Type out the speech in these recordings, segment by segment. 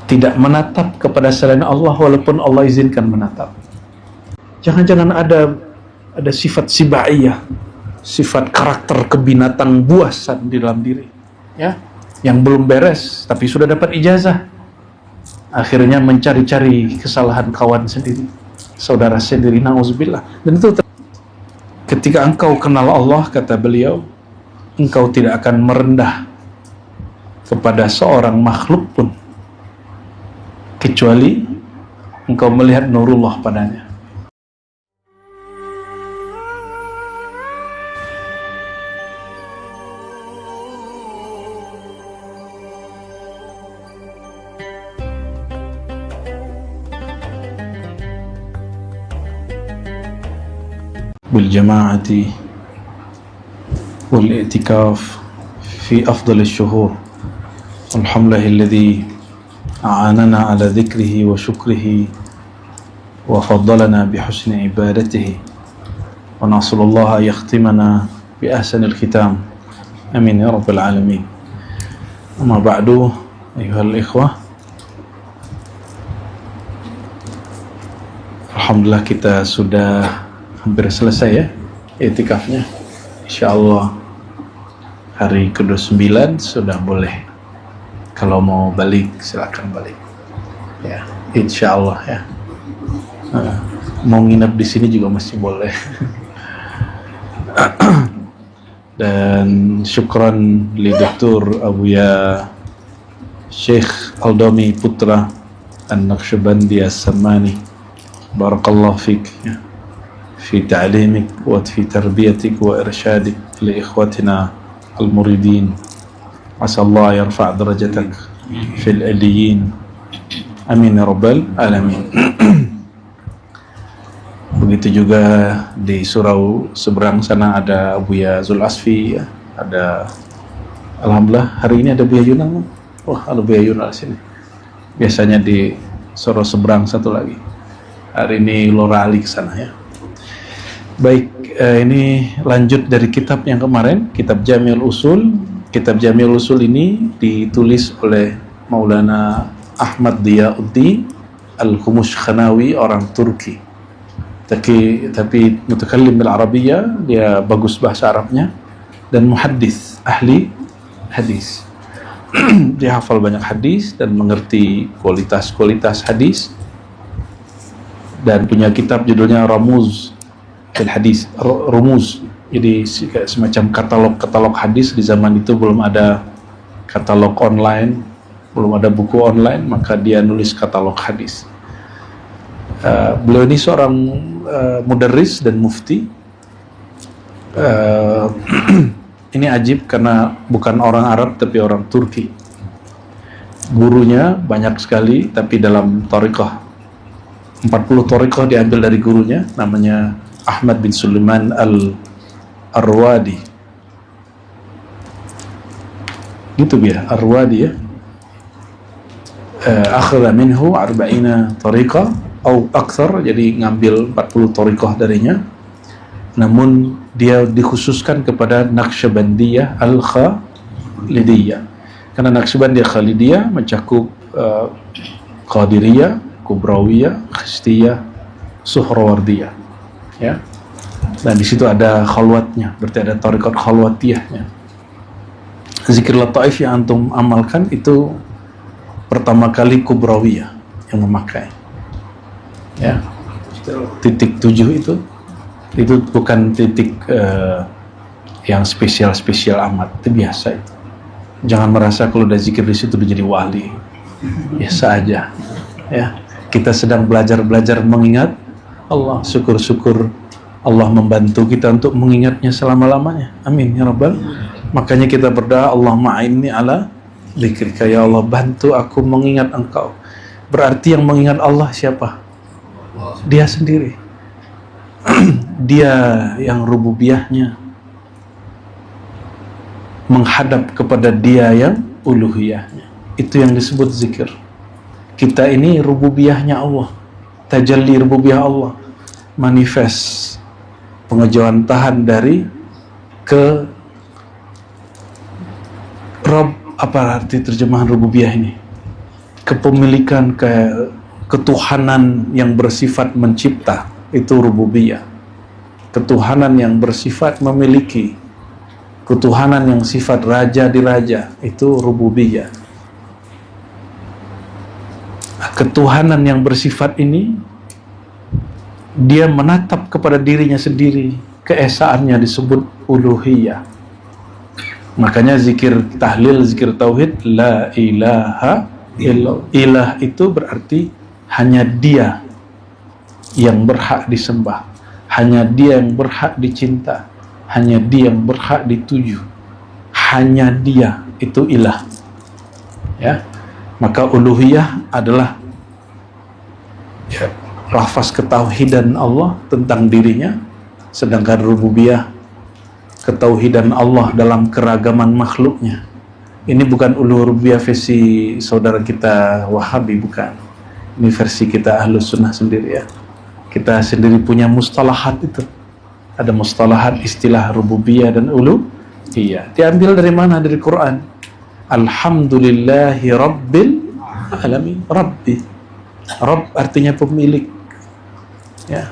tidak menatap kepada selain Allah walaupun Allah izinkan menatap. Jangan-jangan ada sifat sibaiyah, sifat karakter kebinatang buasan di dalam diri, ya, yang belum beres tapi sudah dapat ijazah. Akhirnya mencari-cari kesalahan kawan sendiri, saudara sendiri, na'udzubillah. Dan itu ketika engkau kenal Allah, kata beliau, engkau tidak akan merendah kepada seorang makhluk pun kecuali engkau melihat nurullah padanya. بالجماعة والاعتكاف في أفضل الشهور. الحمد لله الذي أعاننا على ذكره وشكره وفضلنا بحسن عبادته، ونسأل الله أن يختمنا بأحسن الختام، آمين يا رب العالمين. أما بعد أيها الإخوة، alhamdulillah kita sudah hampir selesai ya i'tikafnya. Insyaallah hari ke-29 sudah boleh. Kalau mau balik silakan balik. Ya, insyaallah ya. Mau nginep di sini juga masih boleh. Dan syukran li Dr. Abuya Syekh Aldami Putra An-Naqsyabandi As-Samani. Barakallahu fik ya. في تعليمك وفي تربيتك وإرشادك لإخوتنا المريدين. عسى الله يرفع درجتك في العليين، آمين يا رب العالمين. Begitu juga di surau seberang sana ada Buya Zul Asfi ya. Ada, alhamdulillah hari ini ada Buya Yunal. Wah, ada Buya Yunal sini. Biasanya di surau seberang satu lagi. Hari ini Lora Ali ke sana ya. Baik, ini lanjut dari kitab yang kemarin, kitab Jami'ul Usul. Kitab Jami'ul Usul ini ditulis oleh Maulana Ahmad Diyauddin Al-Khumushkhanawi, orang Turki. Tapi mutakallim bil Arabiyah, dia bagus bahasa Arabnya, dan muhaddis, ahli hadis. Dia hafal banyak hadis dan mengerti kualitas-kualitas hadis. Dan punya kitab judulnya Ramuz fil hadis, rumuz. Jadi semacam katalog hadis. Di zaman itu belum ada katalog online, belum ada buku online, maka dia nulis katalog hadis. Beliau ini seorang mudarris dan mufti. Ini ajib karena bukan orang Arab tapi orang Turki. Gurunya banyak sekali, tapi dalam thariqah 40 thariqah diambil dari gurunya, namanya Ahmad bin Sulaiman Al-Arwadi. Gitu ya, Arwadi ya. Akhadha minhu 40 tariqah atau akthar, jadi ngambil 40 tariqah darinya. Namun dia dikhususkan kepada Naqsyabandiyah Al-Khalidiyah. Karena Naqsyabandiyah Khalidiyah mencakup Qadiriyah, Kubrawiyah, Khistiyah, Suhrawardiyah. Ya, dan di situ ada khalwatnya, berarti ada tariqat khalwatiyahnya. Zikir lataif yang antum amalkan itu pertama kali Kubrawiyah yang memakai. Ya, titik 7 itu bukan titik yang spesial amat, itu biasa itu. Jangan merasa kalau udah zikir di situ udah jadi wali. Biasa aja. Ya, kita sedang belajar mengingat Allah, syukur-syukur Allah membantu kita untuk mengingatnya selama-lamanya. Amin ya rabbal. Makanya kita berdoa, Allahumma a'inni ala dzikrika, ya Allah bantu aku mengingat Engkau. Berarti yang mengingat Allah siapa? Dia sendiri. Dia yang rububiyahnya menghadap kepada Dia yang uluhiyahnya. Itu yang disebut zikir. Kita ini rububiyahnya Allah, tajalli rububiyah Allah, manifest pengejauhan tahan dari ke Rob. Apa arti terjemahan rububiyah ini? kepemilikan, ketuhanan yang bersifat mencipta, itu rububiyah. Ketuhanan yang bersifat memiliki, ketuhanan yang sifat raja di raja, itu rububiyah. Ketuhanan yang bersifat ini, dia menatap kepada dirinya sendiri, keesaannya disebut uluhiyah. Makanya zikir tahlil, zikir tauhid, la ilaha illallah. Ilah itu berarti hanya dia yang berhak disembah, hanya dia yang berhak dicinta, hanya dia yang berhak dituju, hanya dia, itu ilah. Ya, maka uluhiyah adalah lafaz ketauhidan Allah tentang dirinya, sedangkan rububiyah ketauhidan Allah dalam keragaman makhluknya. Ini bukan uluhiyah versi saudara kita Wahabi, bukan. Ini versi kita Ahlus Sunnah sendiri ya. Kita sendiri punya mustalahat itu. Ada mustalahat istilah rububiyah dan uluhiyah. Diambil dari mana? Dari Quran. Alhamdulillahi Rabbil Alamin. Rabbi. Rabb artinya pemilik. Ya,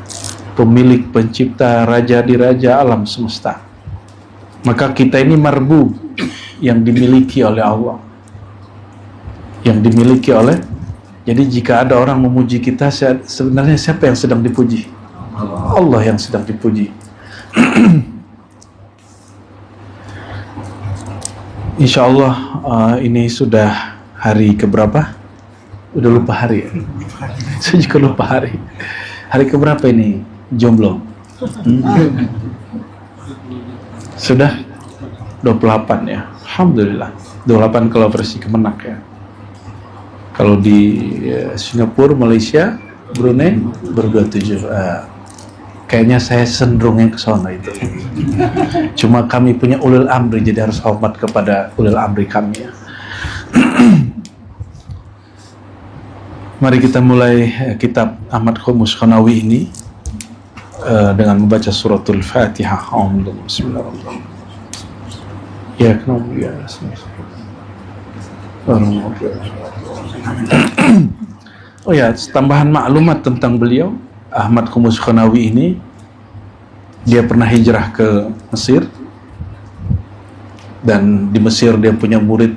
pemilik, pencipta, raja di raja alam semesta. Maka kita ini marbu, yang dimiliki oleh Allah, yang dimiliki oleh. Jadi jika ada orang memuji kita, sebenarnya siapa yang sedang dipuji? Allah yang sedang dipuji. Insya Allah ini sudah hari keberapa? Udah lupa hari ya? Saya juga lupa hari. Hari keberapa ini jomblo? Sudah 28 ya. Alhamdulillah. 28 kalau versi Kemenak ya. Kalau di Singapura, Malaysia, Brunei ber-27. Kayaknya saya cenderung yang ke sana itu. Cuma kami punya ulil amri, jadi harus hormat kepada ulil amri kami ya. Mari kita mulai kitab Ahmad Khumus Khonawi ini dengan membaca suratul Fatihah. Bismillahirrahmanirrahim. Ya kenapa ya? Oh ya, tambahan maklumat tentang beliau. Ahmad Khumus Khonawi ini, dia pernah hijrah ke Mesir, dan di Mesir dia punya murid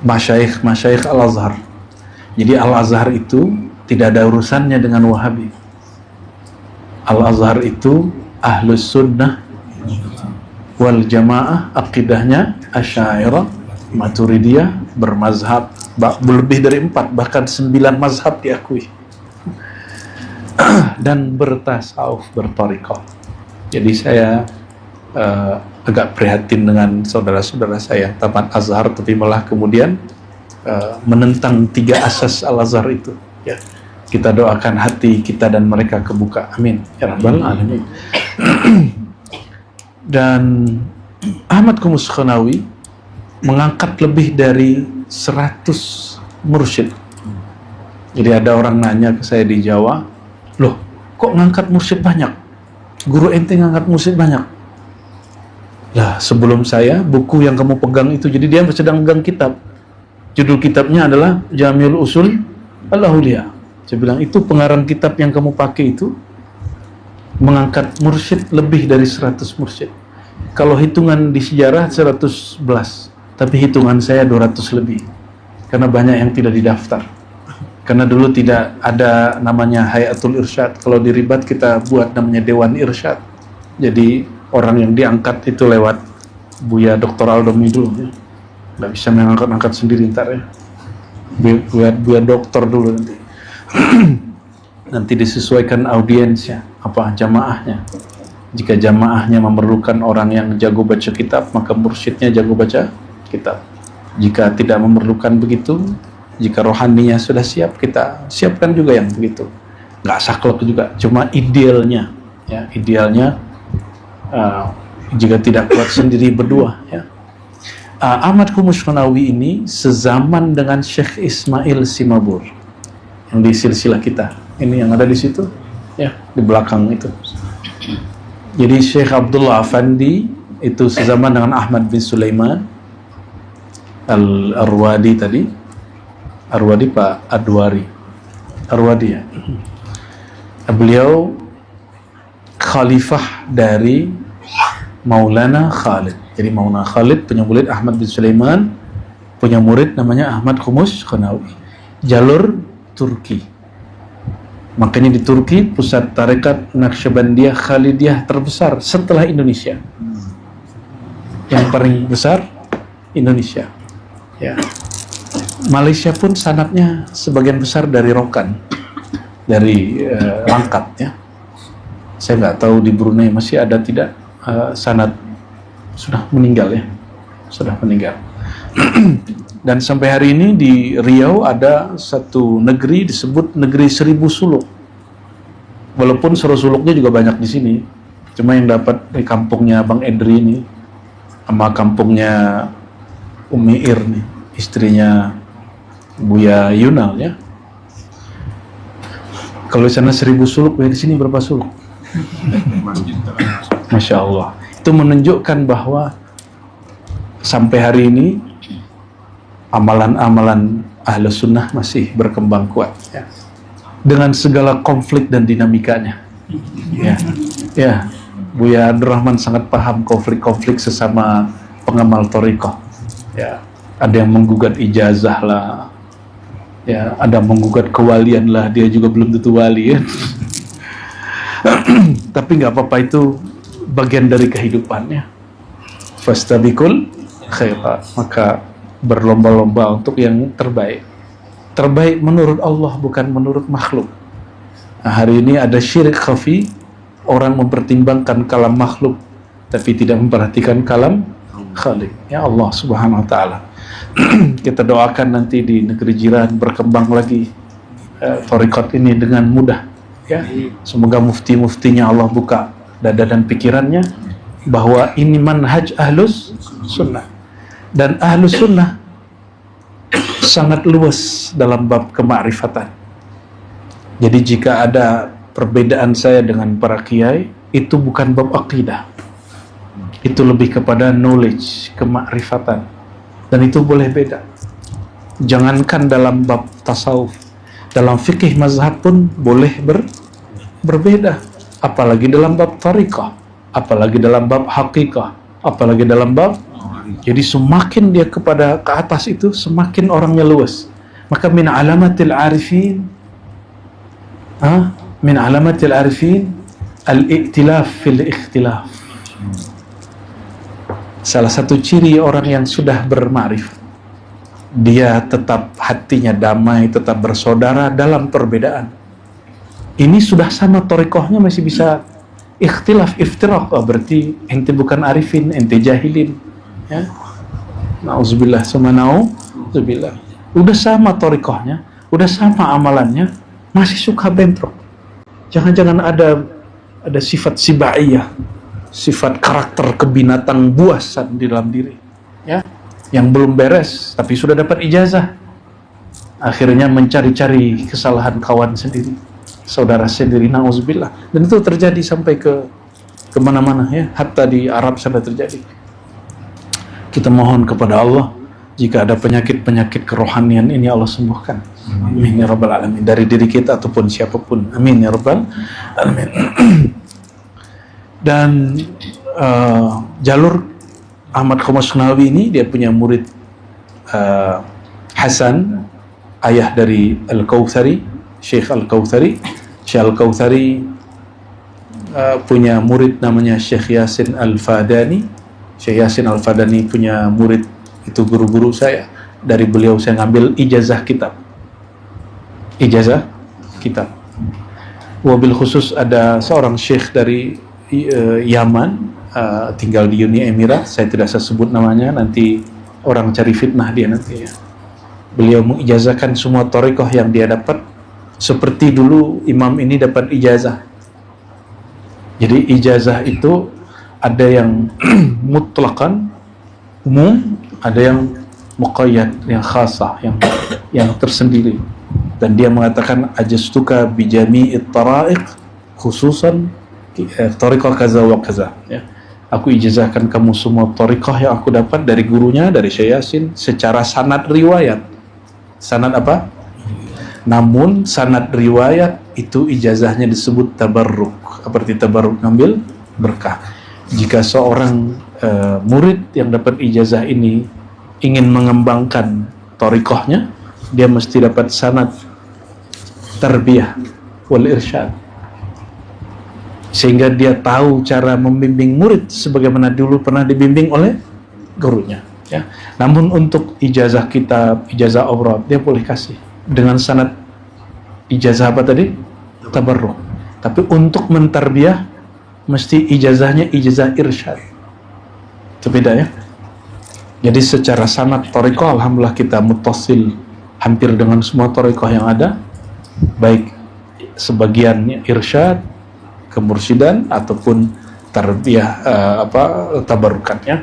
masyayikh Al-Azhar. Jadi Al-Azhar itu tidak ada urusannya dengan Wahabi. Al-Azhar itu Ahlus Sunnah wal Jamaah, akidahnya Asy'ariyah, Maturidiyah, bermazhab lebih dari 4, bahkan 9 mazhab diakui. Dan bertasawuf, berthariqah. Jadi saya agak prihatin dengan saudara-saudara saya tamat Azhar, tapi malah kemudian menentang 3 asas Al-Azhar itu ya. Kita doakan hati kita dan mereka kebuka, amin ya rabbal alamin. Dan Ahmad Khumus Khonawi mengangkat lebih dari 100 mursyid. Jadi ada orang nanya ke saya di Jawa, loh kok ngangkat mursyid banyak? Guru ente ngangkat mursyid banyak? Lah sebelum saya, buku yang kamu pegang itu, jadi dia sedang pegang kitab. Judul kitabnya adalah Jami'ul Usul Al-Auliya. Saya bilang, itu pengarang kitab yang kamu pakai itu mengangkat mursyid lebih dari 100 mursyid. Kalau hitungan di sejarah 111, tapi hitungan saya 200 lebih. Karena banyak yang tidak didaftar. Karena dulu tidak ada namanya Hayatul Irsyad. Kalau di Ribat kita buat namanya Dewan Irsyad. Jadi orang yang diangkat itu lewat Buya Dr. Aldomi dulu ya. Nggak bisa mengangkat-angkat sendiri ntar ya. Buat dokter dulu nanti. Nanti disesuaikan audiensnya, apa jamaahnya. Jika jamaahnya memerlukan orang yang jago baca kitab, maka mursyidnya jago baca kitab. Jika tidak memerlukan begitu, jika rohaninya sudah siap, kita siapkan juga yang begitu. Nggak saklek juga, cuma idealnya, ya idealnya jika tidak kuat sendiri berdua, ya. Ahmad Khumus Khonawi ini sezaman dengan Syekh Ismail Simabur yang di silsilah kita. Ini yang ada di situ, ya di belakang itu. Jadi Syekh Abdullah Afandi itu sezaman dengan Ahmad bin Sulaiman Al-Arwadi tadi. Arwadi Pak Adwari. Arwadi ya. Beliau khalifah dari Maulana Khalid. Jadi Maulana Khalid punya murid Ahmad bin Sulaiman, punya murid namanya Ahmad Khumus Khonawi. Jalur Turki. Makanya di Turki pusat tarekat Naqsyabandiyah Khalidiyah terbesar setelah Indonesia. Yang paling besar Indonesia. Ya. Malaysia pun sanadnya sebagian besar dari Rokan, dari Langkat ya. Saya nggak tahu di Brunei masih ada tidak sanad, sudah meninggal ya, sudah meninggal. Dan sampai hari ini di Riau ada satu negeri disebut negeri 1000 suluk. Walaupun suluknya juga banyak di sini, cuma yang dapat di kampungnya Bang Edri ini, sama kampungnya Umi Ir nih, istrinya Buya Yunal ya. Kalau di sana 1000 suluk, di sini berapa suluk? Masya Allah. Itu menunjukkan bahwa sampai hari ini amalan-amalan ahlu sunnah masih berkembang kuat ya. Dengan segala konflik dan dinamikanya ya. Ya, Buya Abdurrahman sangat paham konflik-konflik sesama pengamal thariqah ya. Ada yang menggugat ijazah lah ya, ada menggugat kewalian lah, dia juga belum tentu wali ya. Tapi nggak apa-apa, itu bagian dari kehidupannya. Fastabikul khairat, maka berlomba-lomba untuk yang terbaik. Terbaik menurut Allah, bukan menurut makhluk. Nah, hari ini ada syirik khafi, orang mempertimbangkan kalam makhluk tapi tidak memperhatikan kalam Khalik, ya Allah Subhanahu wa taala. Kita doakan nanti di negeri jiran berkembang lagi thariqat ini dengan mudah ya. Semoga mufti-muftinya Allah buka dada dan pikirannya bahwa ini manhaj ahlus sunnah, dan ahlus sunnah sangat luas dalam bab kemakrifatan. Jadi jika ada perbedaan saya dengan para kiai, itu bukan bab akidah, itu lebih kepada knowledge, kemakrifatan, dan itu boleh beda. Jangankan dalam bab tasawuf, dalam fikih mazhab pun boleh berbeda, apalagi dalam bab tariqah, apalagi dalam bab hakikah, apalagi dalam bab. Jadi semakin dia ke atas itu, semakin orangnya luas. Maka min alamatil arifin al-i'tilaf fil ikhtilaf. Salah satu ciri orang yang sudah berma'rifat, dia tetap hatinya damai, tetap bersaudara dalam perbedaan. Ini sudah sama thariqahnya masih bisa ikhtilaf, iftiraq, berarti ente bukan arifin, ente jahilin ya. Na'udzubillah, sama na'udzubillah. Udah sama thariqahnya, udah sama amalannya, masih suka bentrok. Jangan-jangan ada sifat sibaiyah, sifat karakter kebinatang buasan di dalam diri ya, yang belum beres tapi sudah dapat ijazah, akhirnya mencari-cari kesalahan kawan sendiri, saudara sendiri, na'udzubillah. Dan itu terjadi sampai ke mana-mana ya, hatta di Arab sana terjadi. Kita mohon kepada Allah, jika ada penyakit-penyakit kerohanian ini Allah sembuhkan. Amin ya rabbal alamin, dari diri kita ataupun siapapun. Amin ya rabbal alamin. Dan jalur Ahmad Khumus Khonawi ini, dia punya murid Hasan, ayah dari Al-Kautsari, Syekh Al-Kautsari. Syekh Al-Kautsari punya murid namanya Syekh Yasin Al-Fadani. Syekh Yasin Al-Fadani punya murid, itu guru-guru saya. Dari beliau saya ngambil ijazah kitab. Wabil khusus ada seorang syekh dari Yaman, tinggal di Uni Emirat, saya tidak saya sebut namanya, nanti orang cari fitnah dia nanti ya. Beliau mengijazahkan semua thariqah yang dia dapat, seperti dulu imam ini dapat ijazah. Jadi ijazah itu ada yang mutlaqan umum, ada yang muqayyad, yang khasah, yang tersendiri. Dan dia mengatakan ajastuka bijami'it tara'iq khususan thariqah kaza wa kaza ya. Aku ijazahkan kamu semua thariqah yang aku dapat dari gurunya, dari Syekh Yasin, secara sanad riwayat. Sanad apa? Namun sanad riwayat itu ijazahnya disebut tabarruk. Seperti tabarruk ngambil berkah. Jika seorang murid yang dapat ijazah ini ingin mengembangkan thariqahnya, dia mesti dapat sanad tarbiyah wal irsyad, sehingga dia tahu cara membimbing murid sebagaimana dulu pernah dibimbing oleh gurunya, ya. Namun untuk ijazah kitab, ijazah awrad, dia boleh kasih dengan sanad ijazah apa tadi? Tabarruk. Tapi untuk mentarbiyah mesti ijazahnya ijazah irsyad. Itu beda, ya. Jadi secara sanad thariqah alhamdulillah kita muttasil hampir dengan semua thariqah yang ada, baik sebagiannya irsyad, kemursidan ataupun tarbiyah tabarukannya.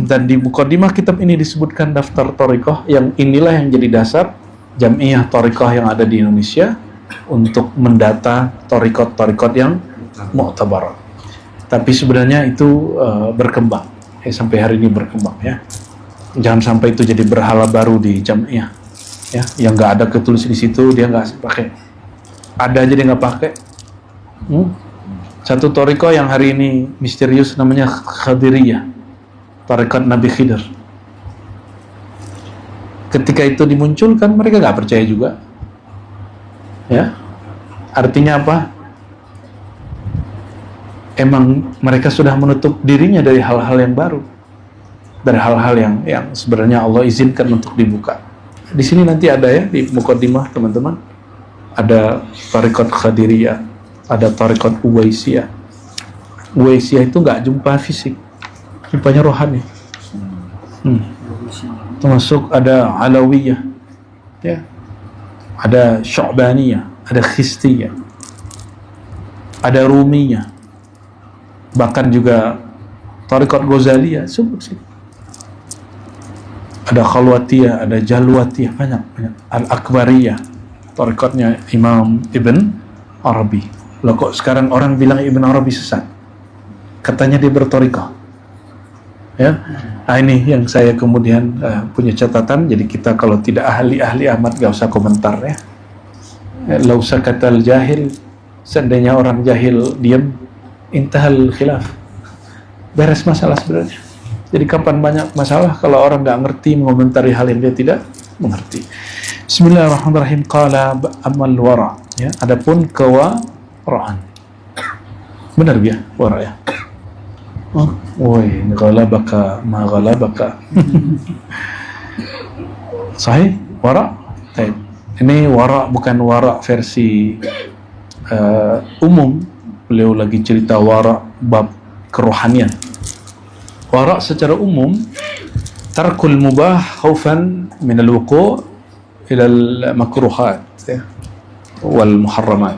Dan di muqaddimah kitab ini disebutkan daftar thariqah yang inilah yang jadi dasar Jam'iyah Thariqah yang ada di Indonesia untuk mendata thariqat yang mu'tabar. Tapi sebenarnya itu berkembang. Sampai hari ini berkembang, ya. Jangan sampai itu jadi berhala baru di Jam'iyah, ya. Yang nggak ada ketulis di situ dia nggak pakai. Ada aja dia nggak pakai. Satu thariqah yang hari ini misterius namanya Khadiriyah, thariqat Nabi Khidir. Ketika itu dimunculkan mereka nggak percaya juga, ya. Artinya apa? Emang mereka sudah menutup dirinya dari hal-hal yang baru, dari hal-hal yang sebenarnya Allah izinkan untuk dibuka. Di sini nanti ada, ya, di muqaddimah teman-teman, ada thariqat Khadiriyah, ada thariqat Uwaisiyah. Uwaisiyah itu nggak jumpa fisik, jumpanya rohani. Termasuk ada Alawiyah, ya, ada Syu'baniyah, ada Khistiyah, ada Rumiyah, bahkan juga thariqat Ghazaliyah, ada Khalwatiyah, ada Jalwatiyah, banyak. Al-Akbariyah, thariqatnya Imam Ibn Arabi. Loh, kok sekarang orang bilang Ibn Arabi sesat? Katanya dia berthariqah, ya. Nah, ini yang saya kemudian punya catatan. Jadi kita kalau tidak ahli amat gak usah komentar, ya. Lau sakatal jahil, seandainya orang jahil diam, intahal khilaf, beres masalah sebenarnya. Jadi kapan banyak masalah kalau orang nggak ngerti mengomentari hal yang dia tidak mengerti. Bismillahirrahmanirrahim. Qala amal wara, ya. Adapun kewaraan, benar ya wara, ya. Woi, ghalabaka ma ghalabaka. Sahih wara. Baik. Ini wara bukan wara versi umum. Beliau lagi cerita wara bab kerohanian. Wara secara umum tarkul mubah khaufan min al-wuqu' ila al-makruhat, ya, wal muharramat.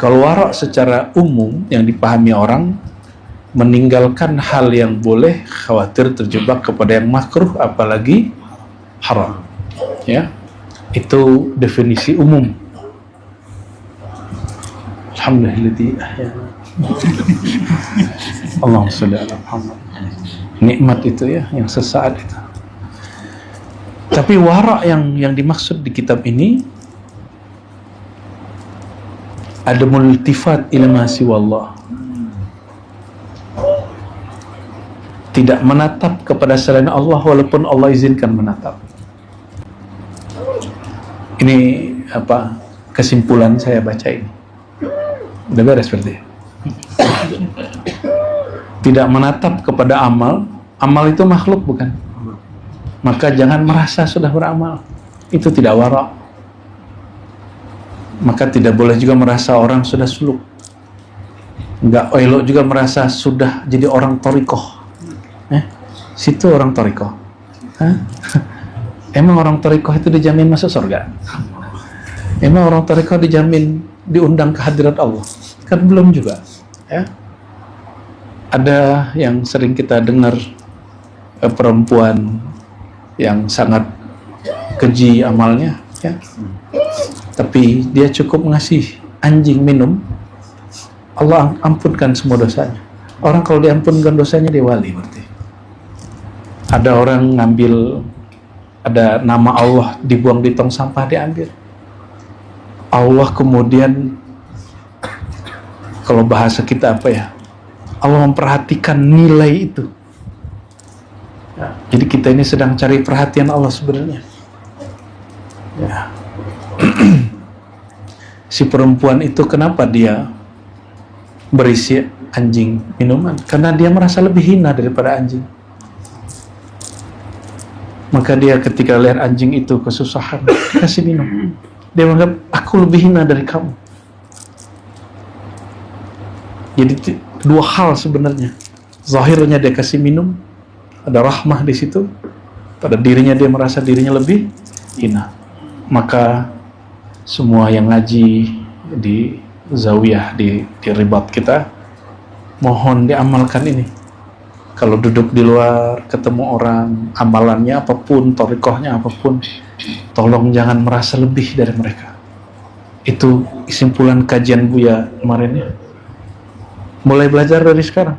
Kalau wara secara umum yang dipahami orang, meninggalkan hal yang boleh khawatir terjebak kepada yang makruh apalagi haram, ya. Itu definisi umum. Alhamdulillah. Allahumma sholli ala Muhammad. Nikmat itu, ya, yang sesaat itu. Tapi wara yang dimaksud di kitab ini ada multifat ilma siwallah, tidak menatap kepada selain Allah walaupun Allah izinkan menatap. Ini apa kesimpulan saya baca ini. Udah beres berarti. Tidak menatap kepada amal. Amal itu makhluk, bukan? Maka jangan merasa sudah beramal. Itu tidak wara. Maka tidak boleh juga merasa orang sudah suluk. Enggak elok juga merasa sudah jadi orang thariqah. Situ orang thariqah. Emang orang thariqah itu dijamin masuk surga? Emang orang thariqah dijamin diundang ke hadirat Allah? Kan belum juga, ya. Ada yang sering kita dengar, perempuan yang sangat keji amalnya, ya, tapi dia cukup ngasih anjing minum, Allah ampunkan semua dosanya. Orang kalau diampunkan dosanya dia wali berarti. Ada orang ngambil ada nama Allah dibuang di tong sampah, diambil. Allah kemudian, kalau bahasa kita apa ya, Allah memperhatikan nilai itu. Ya, jadi kita ini sedang cari perhatian Allah sebenarnya. Ya. Si perempuan itu kenapa dia berisi anjing minuman? Karena dia merasa lebih hina daripada anjing. Maka dia ketika lihat anjing itu kesusahan, kasih minum. Dia menganggap, aku lebih hina dari kamu. Jadi dua hal sebenarnya. Zahirnya dia kasih minum, ada rahmah di situ. Pada dirinya dia merasa dirinya lebih hina. Maka semua yang ngaji di zawiyah, di ribat kita, mohon diamalkan ini. Kalau duduk di luar, ketemu orang, amalannya apapun, thariqahnya apapun, tolong jangan merasa lebih dari mereka. Itu kesimpulan kajian Buya kemarin ya. Mulai belajar dari sekarang.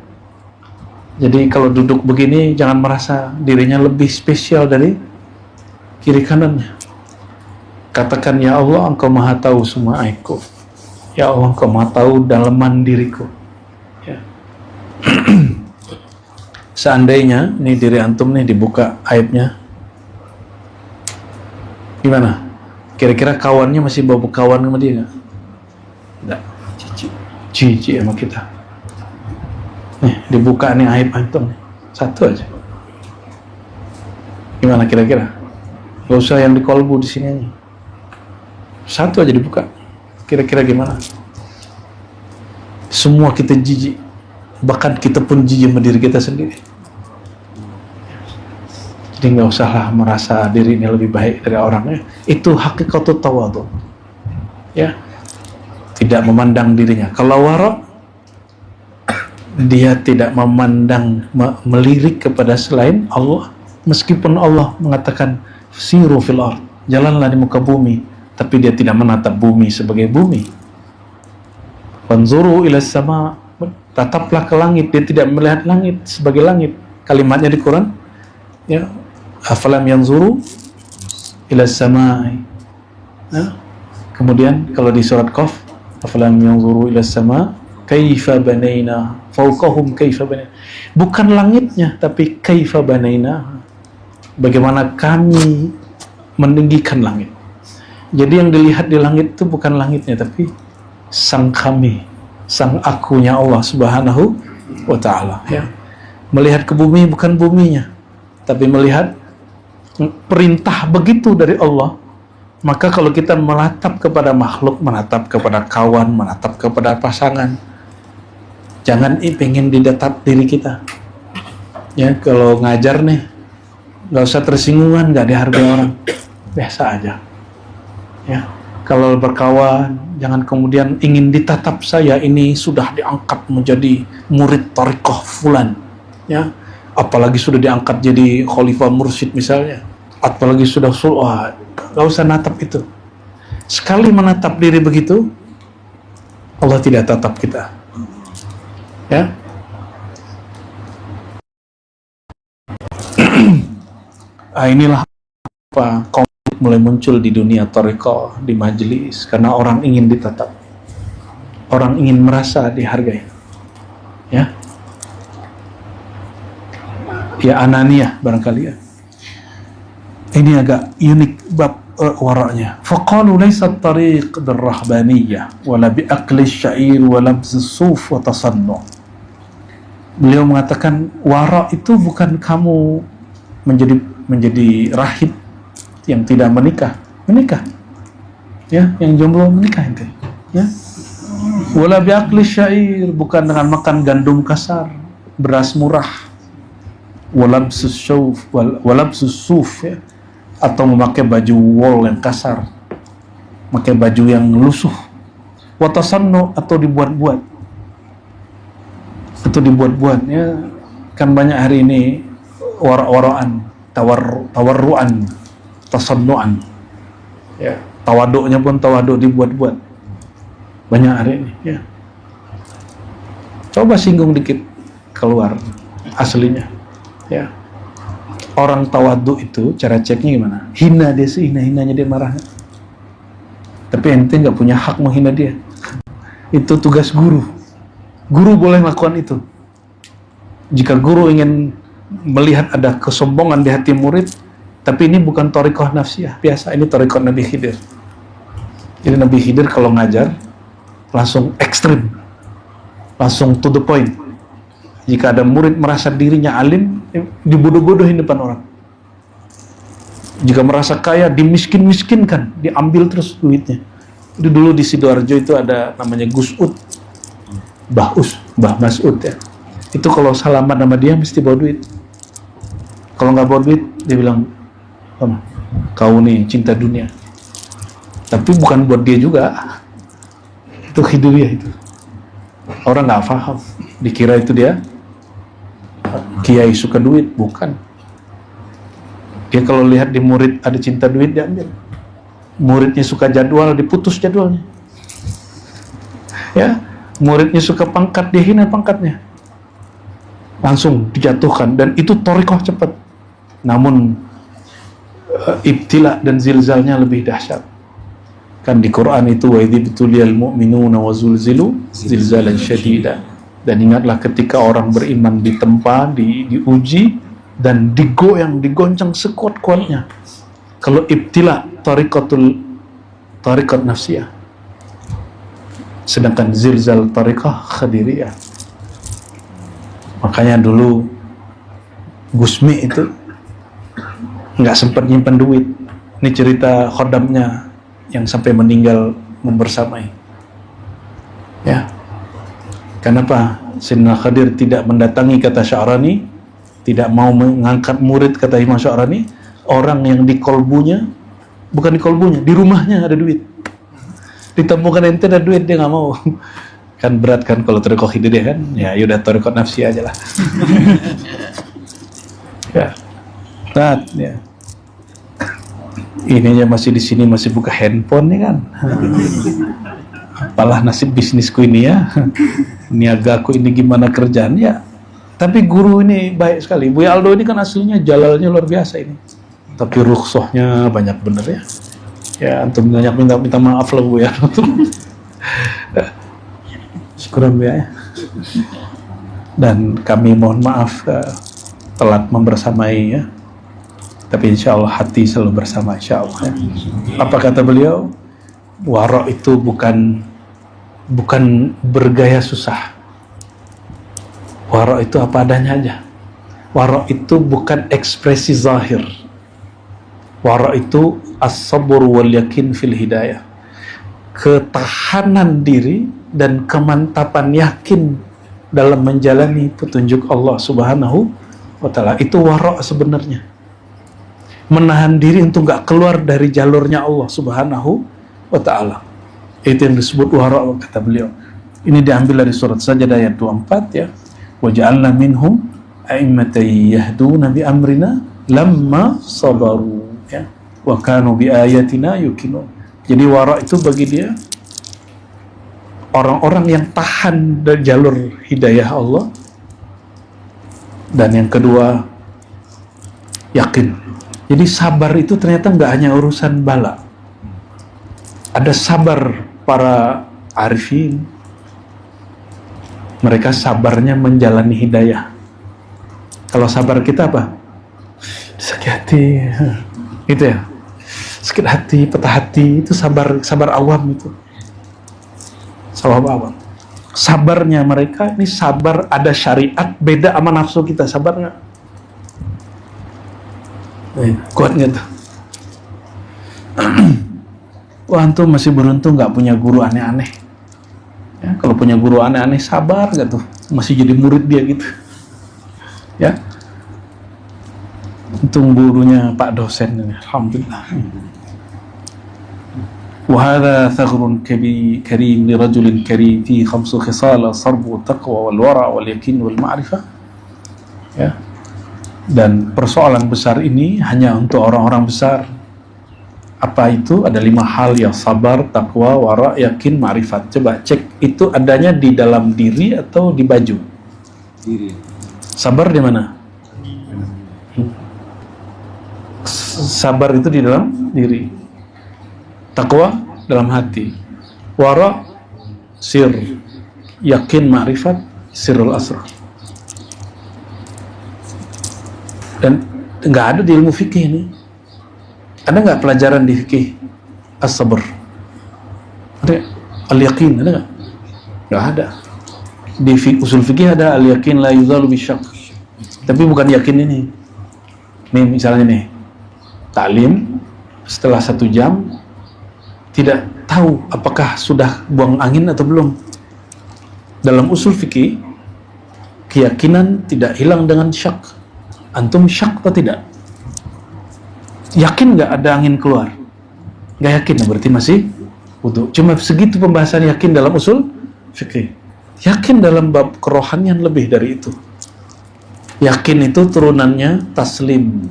Jadi kalau duduk begini, jangan merasa dirinya lebih spesial dari kiri kanannya. Katakan, ya Allah, Engkau maha tahu semua aibku. Ya Allah, Engkau maha tahu dalaman diriku. Ya. Seandainya nih diri antum nih dibuka aibnya, gimana? Kira-kira kawannya masih bawa kawan sama dia nggak? Nggak, cici sama kita. Nih dibuka nih aib antum nih, satu aja. Gimana kira-kira? Gak usah yang di kolbu di sini aja. Satu aja dibuka. Kira-kira gimana? Semua kita jijik. Bahkan kita pun jijik sama diri kita sendiri. Jadi nggak usahlah merasa diri ini lebih baik dari orangnya. Itu hakikatul tawadhu. Ya, tidak memandang dirinya. Kalau wara, dia tidak memandang, melirik kepada selain Allah. Meskipun Allah mengatakan siru fil ard, jalanlah di muka bumi, tapi dia tidak menatap bumi sebagai bumi. Wanzuru ila sama, tataplah ke langit, dia tidak melihat langit sebagai langit. Kalimatnya di Quran, ya, afalam yanzuru ila samai. Ya. Kemudian kalau di surat Qaf, afalam yanzuru ila sama kaifa banaina fawqahum kaifa banaina. Bukan langitnya, tapi kaifa banaina. Bagaimana kami meninggikan langit. Jadi yang dilihat di langit itu bukan langitnya, tapi sang kami, sang akunya Allah Subhanahu wa ta'ala, ya. Melihat ke bumi bukan buminya, tapi melihat perintah begitu dari Allah. Maka kalau kita menatap kepada makhluk, menatap kepada kawan, menatap kepada pasangan, jangan pengen didatap diri kita. Ya, kalau ngajar nih, nggak usah tersinggungan, nggak dihargai orang, biasa aja. Ya, kalau berkawan, jangan kemudian ingin ditatap, saya ini sudah diangkat menjadi murid thariqah fulan, ya, apalagi sudah diangkat jadi khalifah mursyid misalnya, apalagi sudah wah, nggak usah natap itu. Sekali menatap diri begitu, Allah tidak tatap kita. Ya. Inilah apa konflik mulai muncul di dunia thariqah, di majelis, karena orang ingin ditatap, orang ingin merasa dihargai. Ya, ya ananiyah barangkali ya. Ini agak unik bab waraknya. Faqalu laysa at-tariq bil-rahbaniyah wala bi-aqli asy-sya'ir wa labz as-suf wa tasannu. Beliau mengatakan warak itu bukan kamu menjadi rahib yang tidak menikah, ya, yang jomblo menikah itu, ya. Wala bi'aqli syair, bukan dengan makan gandum kasar, beras murah. Walabsus suf, ya, atau memakai baju wol yang kasar, pakai baju yang lusuh. Watasanno, atau dibuat-buat, ya. Kan banyak hari ini warak-warakan, tawarruan, tasannuan, ya, tawaduknya pun tawaduk dibuat-buat banyak hari ini, ya. Coba singgung dikit keluar aslinya, ya. Orang tawadhu itu cara ceknya gimana? Hina dia, sehina-hinanya dia marah. Tapi ente nggak punya hak menghina dia. Itu tugas guru. Guru boleh melakukan itu. Jika guru ingin melihat ada kesombongan di hati murid, tapi ini bukan thariqah nafsiyah biasa, ini thariqah Nabi Khidir. Jadi Nabi Khidir kalau ngajar langsung ekstrim, langsung to the point. Jika ada murid merasa dirinya alim, dibodoh-bodohin depan orang. Jika merasa kaya, dimiskin-miskinkan, diambil terus duitnya. Itu dulu di Sidoarjo itu ada namanya Gus Ud, Mbah Mas'ud ya. Itu kalau salaman sama dia mesti bawa duit. Kalau nggak bawa duit, dia bilang, kau nih cinta dunia. Tapi bukan buat dia juga. Itu hidupnya itu. Orang nggak paham, dikira itu dia kiai suka duit, bukan. Dia kalau lihat di murid ada cinta duit, dia ambil. Muridnya suka jadwal, diputus jadwalnya. Ya, muridnya suka pangkat, dia hina pangkatnya. Langsung dijatuhkan, dan itu thariqah cepat. Namun ibtila dan zilzalnya lebih dahsyat. Kan di Quran itu wa idh tuliyal mu'minuna wa zulzilu zilzalan syadida. Dan ingatlah ketika orang beriman ditempa, diuji dan digoncang sekuat-kuatnya. Kalau ibtila tariqat nafsiyah. Sedangkan zilzal tariqah khadiriyah. Makanya dulu Gusmi itu nggak sempat nyimpan duit. Ini cerita khodamnya yang sampai meninggal membersamai. Ya. Kenapa Sayyidina Khadir tidak mendatangi, kata Sya'rani, tidak mau mengangkat murid, kata Imam Sya'rani, orang yang di kolbunya, bukan di kolbunya, di rumahnya ada duit. Ditemukan ente ada duit, dia nggak mau. Kan berat kan kalau thariqah hidayah kan? Ya yaudah thariqah nafsi aja lah. Ya. Tat, ya. Ininya masih di sini masih buka handphone nih kan. Apalah nasib bisnisku ini ya. Niagaku ini gimana kerjaannya. Tapi guru ini baik sekali. Buya Aldo ini kan aslinya jalalnya luar biasa ini. Tapi rukhsahnya banyak bener ya. Ya antum banyak minta maaf lah Buya Aldo. Syukuran Buya ya. Dan kami mohon maaf telat membersamai ya. Tapi insya Allah hati selalu bersama insya Allah ya. Apa kata beliau? Wara' itu bukan bergaya susah. Wara' itu apa adanya aja. Wara' itu bukan ekspresi zahir. Wara' itu as-sabr wal yakin fil hidayah. Ketahanan diri dan kemantapan yakin dalam menjalani petunjuk Allah Subhanahu wa ta'ala. Itu wara' sebenarnya. Menahan diri untuk nggak keluar dari jalurnya Allah Subhanahu wa ta'ala. Itu yang disebut wara', kata beliau. Ini diambil dari surat Sajdah ayat 24 ya. Wa ja'alna minhum a'immatan yahduna bi amrina lamma sabaru ya. Wa kanu bi ayatina yuqinun. Jadi wara' itu bagi dia orang-orang yang tahan dari jalur hidayah Allah. Dan yang kedua, yakin. Jadi sabar itu ternyata nggak hanya urusan bala. Ada sabar para arifin. Mereka sabarnya menjalani hidayah. Kalau sabar kita apa? Sakit hati. Itu ya. Sakit hati, patah hati, itu sabar awam itu. Sabar awam. Sabarnya mereka ini sabar ada syariat, beda sama nafsu kita. Sabar nggak? Kuat nggak tuh? Wah, antum masih beruntung nggak punya guru aneh-aneh. Ya, kalau punya guru aneh-aneh, sabar nggak tuh? Masih jadi murid dia gitu. Ya, untung gurunya Pak dosen ini. Alhamdulillah. وهذا ثغر كريم لرجل كريم فيه 5 خصال الصبر والتقوى والورع واليقين والمعرفة. Ya. Dan persoalan besar ini hanya untuk orang-orang besar. Apa itu? Ada 5 hal ya: sabar, takwa, wara, yakin, ma'rifat. Coba cek itu adanya di dalam diri atau di baju? Diri. Sabar di mana? Sabar itu di dalam diri, takwa dalam hati, wara sir, yakin ma'rifat sirrul asrar. Dan nggak ada di ilmu fikih ini. Ada nggak pelajaran di fikih as-sabr? Ada al-yakin, ada nggak? Nggak ada. Di usul fikih ada al-yakin la yuzalu bisyak. Tapi bukan yakin ini. Nih misalnya nih, taklim setelah 1 jam tidak tahu apakah sudah buang angin atau belum. Dalam usul fikih, keyakinan tidak hilang dengan syak. Antum syak atau tidak? Yakin nggak ada angin keluar? Nggak yakin, berarti masih wudu. Cuma segitu pembahasan yakin dalam usul fikih. Yakin dalam bab kerohanian lebih dari itu. Yakin itu turunannya taslim.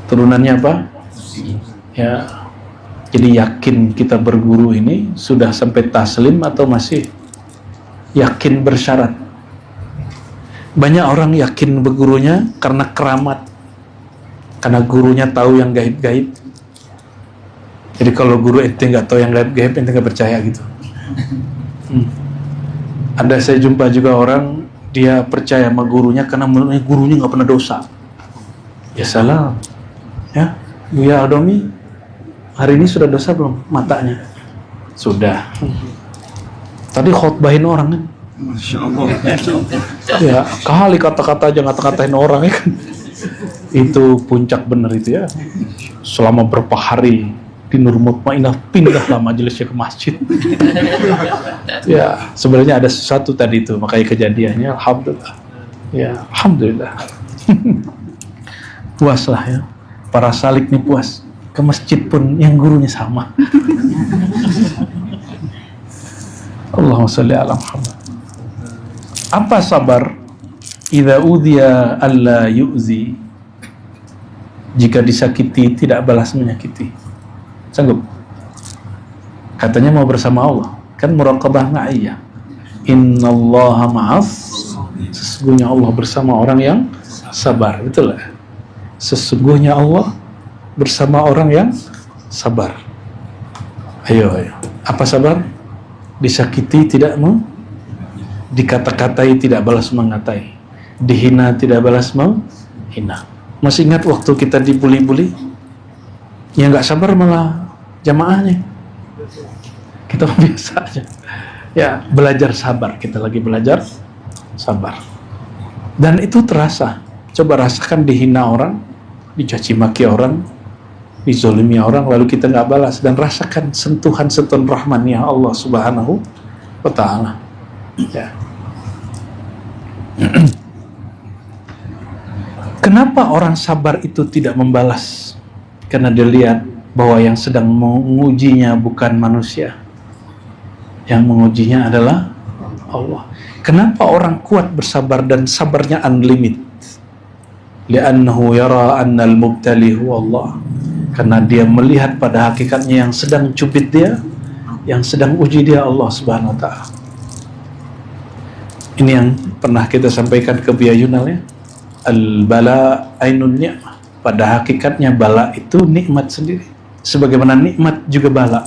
Turunannya apa? Ya. Jadi yakin kita berguru ini sudah sampai taslim atau masih yakin bersyarat? Banyak orang yakin bergurunya karena keramat, karena gurunya tahu yang gaib-gaib. Jadi kalau guru ente nggak tahu yang gaib-gaib, ente nggak percaya gitu. Ada saya jumpa juga orang, dia percaya sama gurunya karena menurutnya gurunya nggak pernah dosa. Ya salah. Ya, Buya Adomi, hari ini sudah dosa belum matanya? Sudah. Tadi khotbahin orang kan? Masya Allah. Ya, kali kata-kata aja ngata-katain orang ya kan. Itu puncak bener itu ya. Selama berapa hari di Nur Mutmainah pindahlah majelisnya ke masjid. Ya, sebenarnya ada sesuatu tadi itu, makanya kejadiannya alhamdulillah. Ya, alhamdulillah. Puaslah ya. Para salik nih puas. Ke masjid pun yang gurunya sama. Allahumma sholli ala Muhammad. Apa sabar? Idza udhiya alla yu'zi. Jika disakiti tidak balas menyakiti. Sanggup? Katanya mau bersama Allah. Kan muraqabah ma'iyah. Innallaha ma'as. Sesungguhnya Allah bersama orang yang sabar. Betul lah. Sesungguhnya Allah bersama orang yang sabar. Ayo. Apa sabar? Disakiti tidak mau, dikata-katai tidak balas mengatai, dihina tidak balas menghina. Masih ingat waktu kita dibuli-buli? Ya nggak sabar malah jamaahnya. Kita biasa aja. Ya belajar sabar. Kita lagi belajar sabar. Dan itu terasa. Coba rasakan dihina orang, dicaci maki orang, dizolimi orang, lalu kita nggak balas, dan rasakan sentuhan-sentuhan rahmannya Allah Subhanahu wa Ta'ala. Ya. Kenapa orang sabar itu tidak membalas? Karena dia lihat bahwa yang sedang mengujinya bukan manusia, yang mengujinya adalah Allah. Kenapa orang kuat bersabar dan sabarnya unlimited? Li'annahu yara annal mubtali huwa Allah. Karena dia melihat pada hakikatnya yang sedang cubit dia, yang sedang uji dia Allah Subhanahu wa Ta'ala. Ini yang pernah kita sampaikan ke Buya Yunal ya. Al-bala ainun ni'mah. Pada hakikatnya bala itu nikmat sendiri. Sebagaimana nikmat juga bala.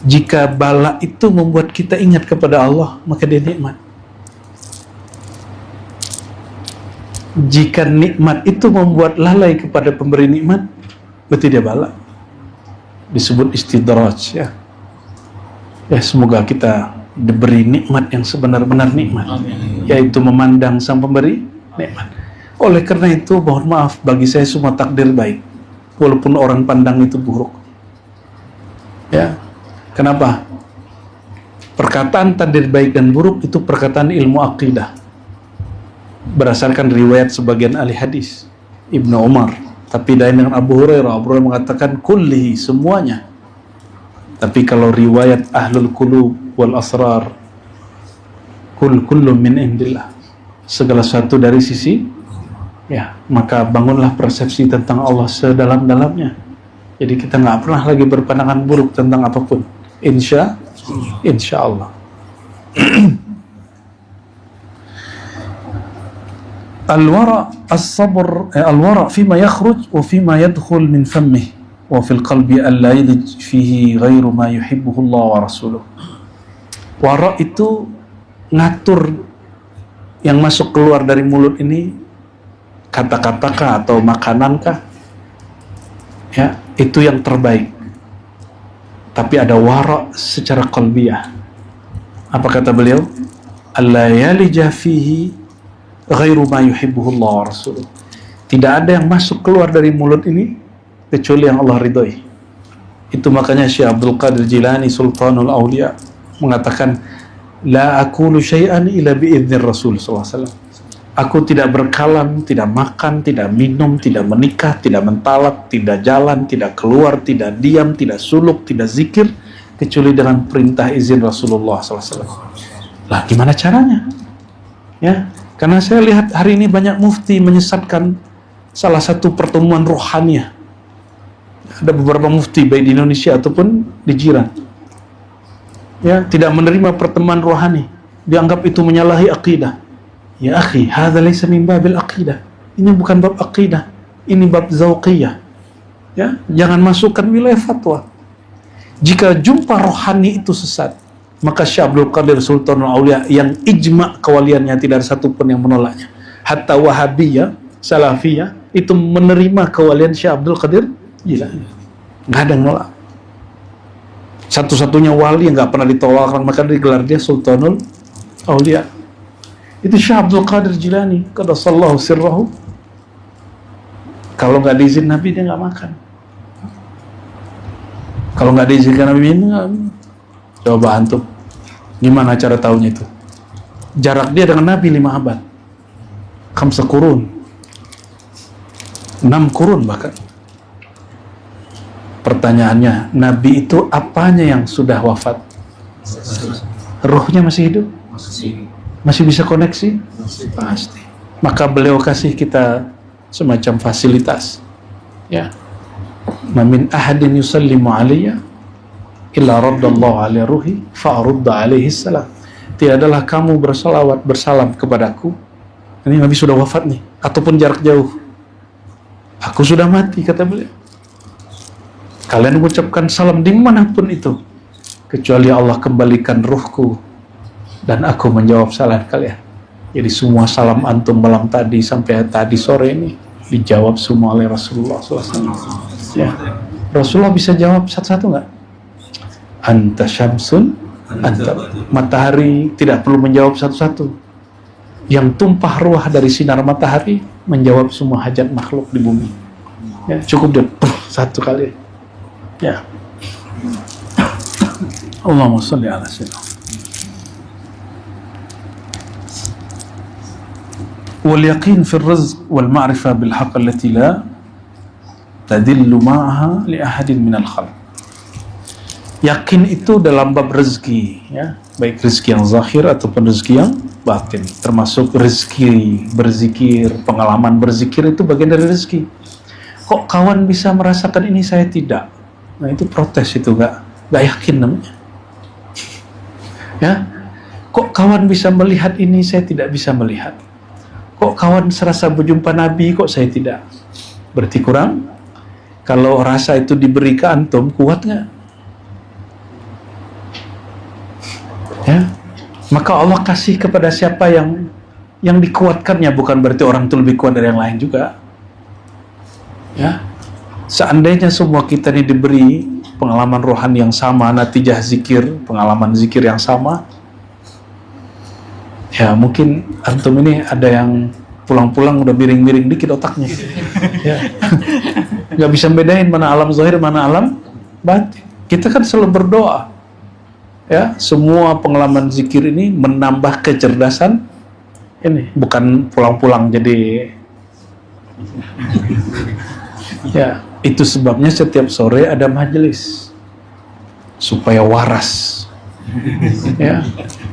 Jika bala itu membuat kita ingat kepada Allah, maka dia nikmat. Jika nikmat itu membuat lalai kepada pemberi nikmat, berarti dia bala. Disebut istidraj ya. Ya, semoga kita diberi nikmat yang sebenar-benar nikmat. Amin. Yaitu memandang sang pemberi nikmat. Oleh karena itu, mohon maaf, bagi saya semua takdir baik, walaupun orang pandang itu buruk. Ya, kenapa? Perkataan takdir baik dan buruk itu perkataan ilmu akidah. Berdasarkan riwayat sebagian ahli hadis, Ibnu Umar, tapi lain dengan Abu Hurairah. Abu Hurairah mengatakan kullihi, semuanya. Tapi kalau riwayat ahlul qulub wal asrar, kullu min indillah, segala sesuatu dari sisi, ya, maka bangunlah persepsi tentang Allah sedalam-dalamnya. Jadi kita nggak pernah lagi berpandangan buruk tentang apapun. Insya Allah. Al-wara as-sabr al-wara fima yakhruj wa fima yadkhul min fammih wa fil qalbi alla yadj fihi ghairu ma yuhibbuhu Allah wa rasuluh. Wara itu ngatur yang masuk keluar dari mulut ini, kata-kata kah atau makanan kah, ya, itu yang terbaik. Tapi ada wara secara qalbiyah. Apa kata beliau? Alla yalija fihi ghairu ma yuhibbuhu Allah wa rasuluh. Tidak ada yang masuk keluar dari mulut ini kecuali yang Allah ridhoi. Itu makanya Syekh Abdul Qadir Jilani Sultanul Aulia mengatakan, la aqulu syai'an illa bi'idzir Rasul sallallahu alaihi wasallam. Aku tidak berkalam, tidak makan, tidak minum, tidak menikah, tidak mentalak, tidak jalan, tidak keluar, tidak diam, tidak suluk, tidak zikir kecuali dengan perintah izin Rasulullah sallallahu alaihi wasallam. Lah gimana caranya? Ya, karena saya lihat hari ini banyak mufti menyesatkan salah satu pertemuan rohaniah. Ada beberapa mufti baik di Indonesia ataupun di jiran, ya, tidak menerima pertemuan rohani, dianggap itu menyalahi akidah. Ya akhi, hadza laysa min babil aqidah. Ini bukan bab aqidah, ini bab zauqiyah. Ya, jangan masukkan wilayah fatwa. Jika jumpa rohani itu sesat, maka Syekh Abdul Qadir Sultanul Aulia yang ijma' kewaliannya tidak ada satupun yang menolaknya. Hatta Wahabiyah, Salafiyah itu menerima kewalian Syekh Abdul Qadir Jilani. Nggak ada yang nolak. Satu-satunya wali yang nggak pernah ditolak, maka digelar dia Sultanul Aulia. Itu Syekh Abdul Qadir Jilani, qaddasallahu sirrahu. Kalau nggak diizin Nabi dia nggak makan. Kalau nggak diizinkan Nabi dia nggak. Coba antum, gimana cara tahunya itu? Jarak dia dengan Nabi 5 abad, 5 kurun, 6 kurun bahkan. Pertanyaannya, Nabi itu apanya yang sudah wafat? Ruhnya masih hidup? Masih bisa koneksi? Pasti. Maka beliau kasih kita semacam fasilitas. Ya. Ma min ahadin yusallimu alayya illa raddallahu alaihi ruhi fa'arudda alaihi salam. Tiadalah kamu bersalawat bersalam kepadaku. Ini Nabi sudah wafat nih, ataupun jarak jauh. Aku sudah mati, kata beliau. Kalian mengucapkan salam dimanapun itu, kecuali Allah kembalikan ruhku dan aku menjawab salam kalian. Jadi semua salam antum malam tadi sampai tadi sore ini dijawab semua oleh Rasulullah SAW. Ya. Rasulullah bisa jawab satu-satu nggak? Anta syamsun, anta matahari, tidak perlu menjawab satu-satu. Yang tumpah ruah dari sinar matahari menjawab semua hajat makhluk di bumi. Ya, cukup dia satu kali. Ya. Allahumma shalli ala sayyidina. Wal yaqin fi ar-rizq wal ma'rifah bil haqq allati la tadillu ma'aha li ahadin minal khalq. Yakin itu dalam bab rezeki, ya, baik rezeki yang zahir ataupun rezeki yang batin, termasuk rezeki berzikir, pengalaman berzikir itu bagian dari rezeki. Kok kawan bisa merasakan ini, saya tidak? Nah itu protes, itu nggak yakin namanya. Ya, kok kawan bisa melihat ini, saya tidak bisa melihat. Kok kawan serasa berjumpa Nabi, kok saya tidak? Berarti kurang. Kalau rasa itu diberi ke antum, kuat nggak? Ya, maka Allah kasih kepada siapa yang dikuatkannya, bukan berarti orang itu lebih kuat dari yang lain juga. Ya, seandainya semua kita ini diberi pengalaman rohani yang sama, natijah zikir, pengalaman zikir yang sama, ya mungkin antum ini ada yang pulang-pulang udah miring-miring dikit otaknya. Ya, nggak bisa bedain mana alam zahir, mana alam batin. Kita kan selalu berdoa. Ya, semua pengalaman zikir ini menambah kecerdasan ini, bukan pulang-pulang jadi. Ya, itu sebabnya setiap sore ada majelis supaya waras. Ya,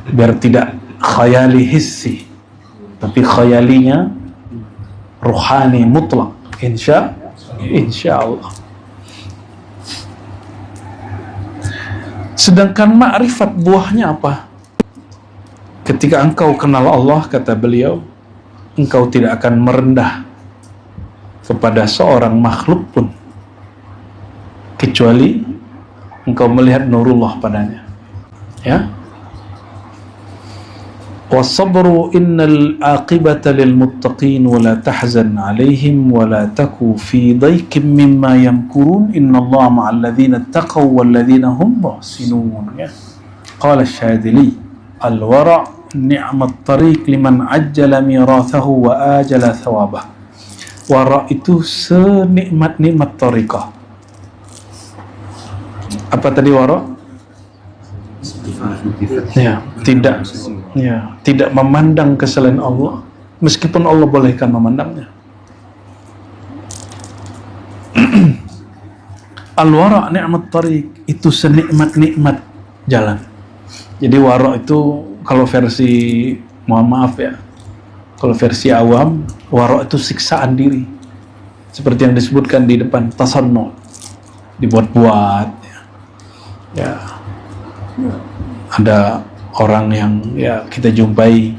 biar tidak khayali hissi, tapi khayalinya ruhani mutlak. Insya Allah. Sedangkan ma'rifat buahnya apa? Ketika engkau kenal Allah, kata beliau, engkau tidak akan merendah kepada seorang makhluk pun kecuali engkau melihat nurullah padanya. Ya. Wasabru innal aqibata lil muttaqin wa la tahzan alaihim wa la taku fi dhaikin mimma yamkurun innallaha ma'al ladzina taqaw wal ladzina hum muhsinun. Ya. Qala asy-Syadzili al-wara' ni'mat tariq liman ajjala mirathahu wa ajala thawabah. Wara' itu senikmat-nikmat tariqah. Apa tadi wara'? Ya, tidak memandang kesalahan Allah meskipun Allah bolehkan memandangnya. Al-wara' ni'mat tariq, itu senikmat-nikmat jalan. Jadi wara' itu kalau versi, mohon maaf ya, kalau versi awam, wara' itu siksaan diri. Seperti yang disebutkan di depan, tasannu, dibuat-buat. Ya. Ada orang yang ya kita jumpai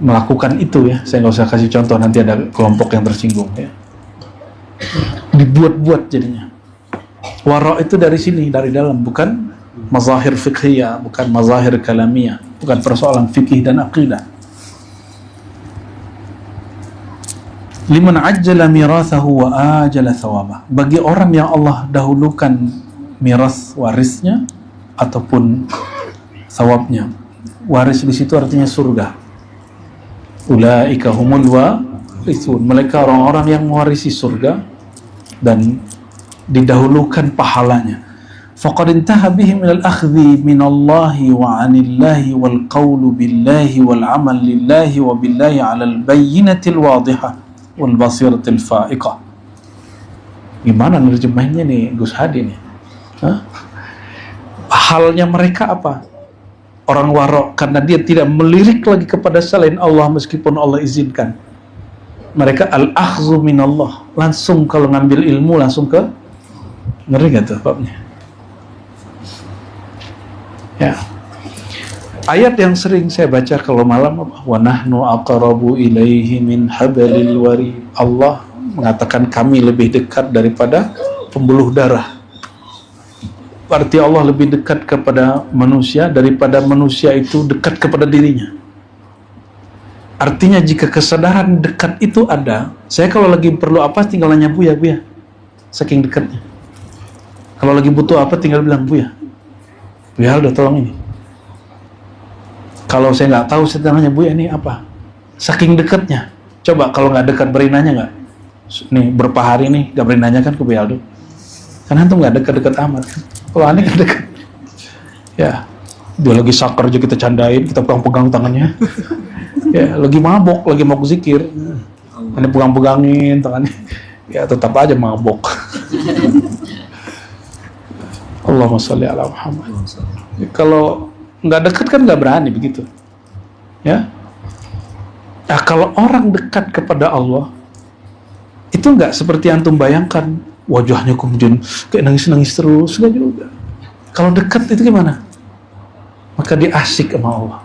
melakukan itu ya. Saya nggak usah kasih contoh, nanti ada kelompok yang tersinggung ya. Dibuat-buat jadinya. Wara' itu dari sini, dari dalam, bukan mazahir fiqhiyah, bukan mazahir kalamiyah, bukan persoalan fikih dan aqidah. Liman ajjala mirathahu wa ajala thawabah. Bagi orang yang Allah dahulukan miras, warisnya, ataupun thawabnya. Waris di situ artinya surga. Ulaika humul warithun. Mereka orang-orang yang mewarisi surga dan didahulukan pahalanya. Faqad intaha bihim ilal akhdhi minallahi wa 'anillahi wal qawlu billahi wal 'amal lillahi wa billahi 'alal bayyinatil wadihah wal basiratil fa'iqah. Gimana nerjemahinnya nih Gus Hadi nih? Hah? Halnya mereka apa? Orang wara' karena dia tidak melirik lagi kepada selain Allah meskipun Allah izinkan. Mereka al-akhzu minallah, langsung kalau ngambil ilmu langsung ke, ngeri gak tuh babnya? Ya. Ayat yang sering saya baca kalau malam apa? Wa nahnu aqrabu ilaihi min hablil warid. Allah mengatakan kami lebih dekat daripada pembuluh darah. Berarti Allah lebih dekat kepada manusia daripada manusia itu dekat kepada dirinya. Artinya jika kesadaran dekat itu ada, saya kalau lagi perlu apa tinggal nanya Buya, saking dekatnya. Kalau lagi butuh apa tinggal bilang Buya udah tolong ini. Kalau saya nggak tahu saya nanya Buya ini apa, saking dekatnya. Coba kalau nggak dekat beri nanya nggak? Nih berapa hari nih nggak beri nanya kan ke Buya Aldo? Karena antum nggak dekat-dekat amat kan? Kalau aneh nggak dekat. Ya, dia lagi sakar aja kita candain, kita pegang-pegang tangannya. Ya, lagi mabok, lagi mau zikir, aneh pegang-pegangin tangannya. Ya, tetap aja mabok. Allahumma sholli ala Muhammad. Kalau nggak dekat kan nggak berani begitu. Ya. Nah, kalau orang dekat kepada Allah, itu nggak seperti antum bayangkan. Wajahnya kemudian kayak nangis-nangis terus, enggak juga. Kalau dekat itu gimana? Maka dia asik sama Allah.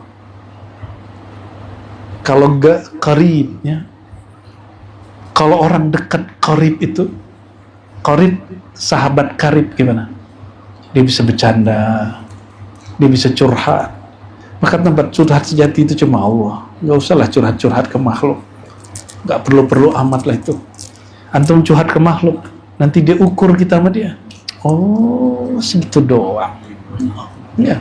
Kalau enggak qarib ya. Kalau orang dekat qarib itu, qarib sahabat qarib gimana? Dia bisa bercanda, dia bisa curhat. Maka tempat curhat sejati itu cuma Allah. Enggak usahlah curhat-curhat ke makhluk. Enggak perlu-perlu amat lah itu. Antum curhat ke makhluk, nanti dia ukur kita sama dia. Oh, segitu doang. Ya.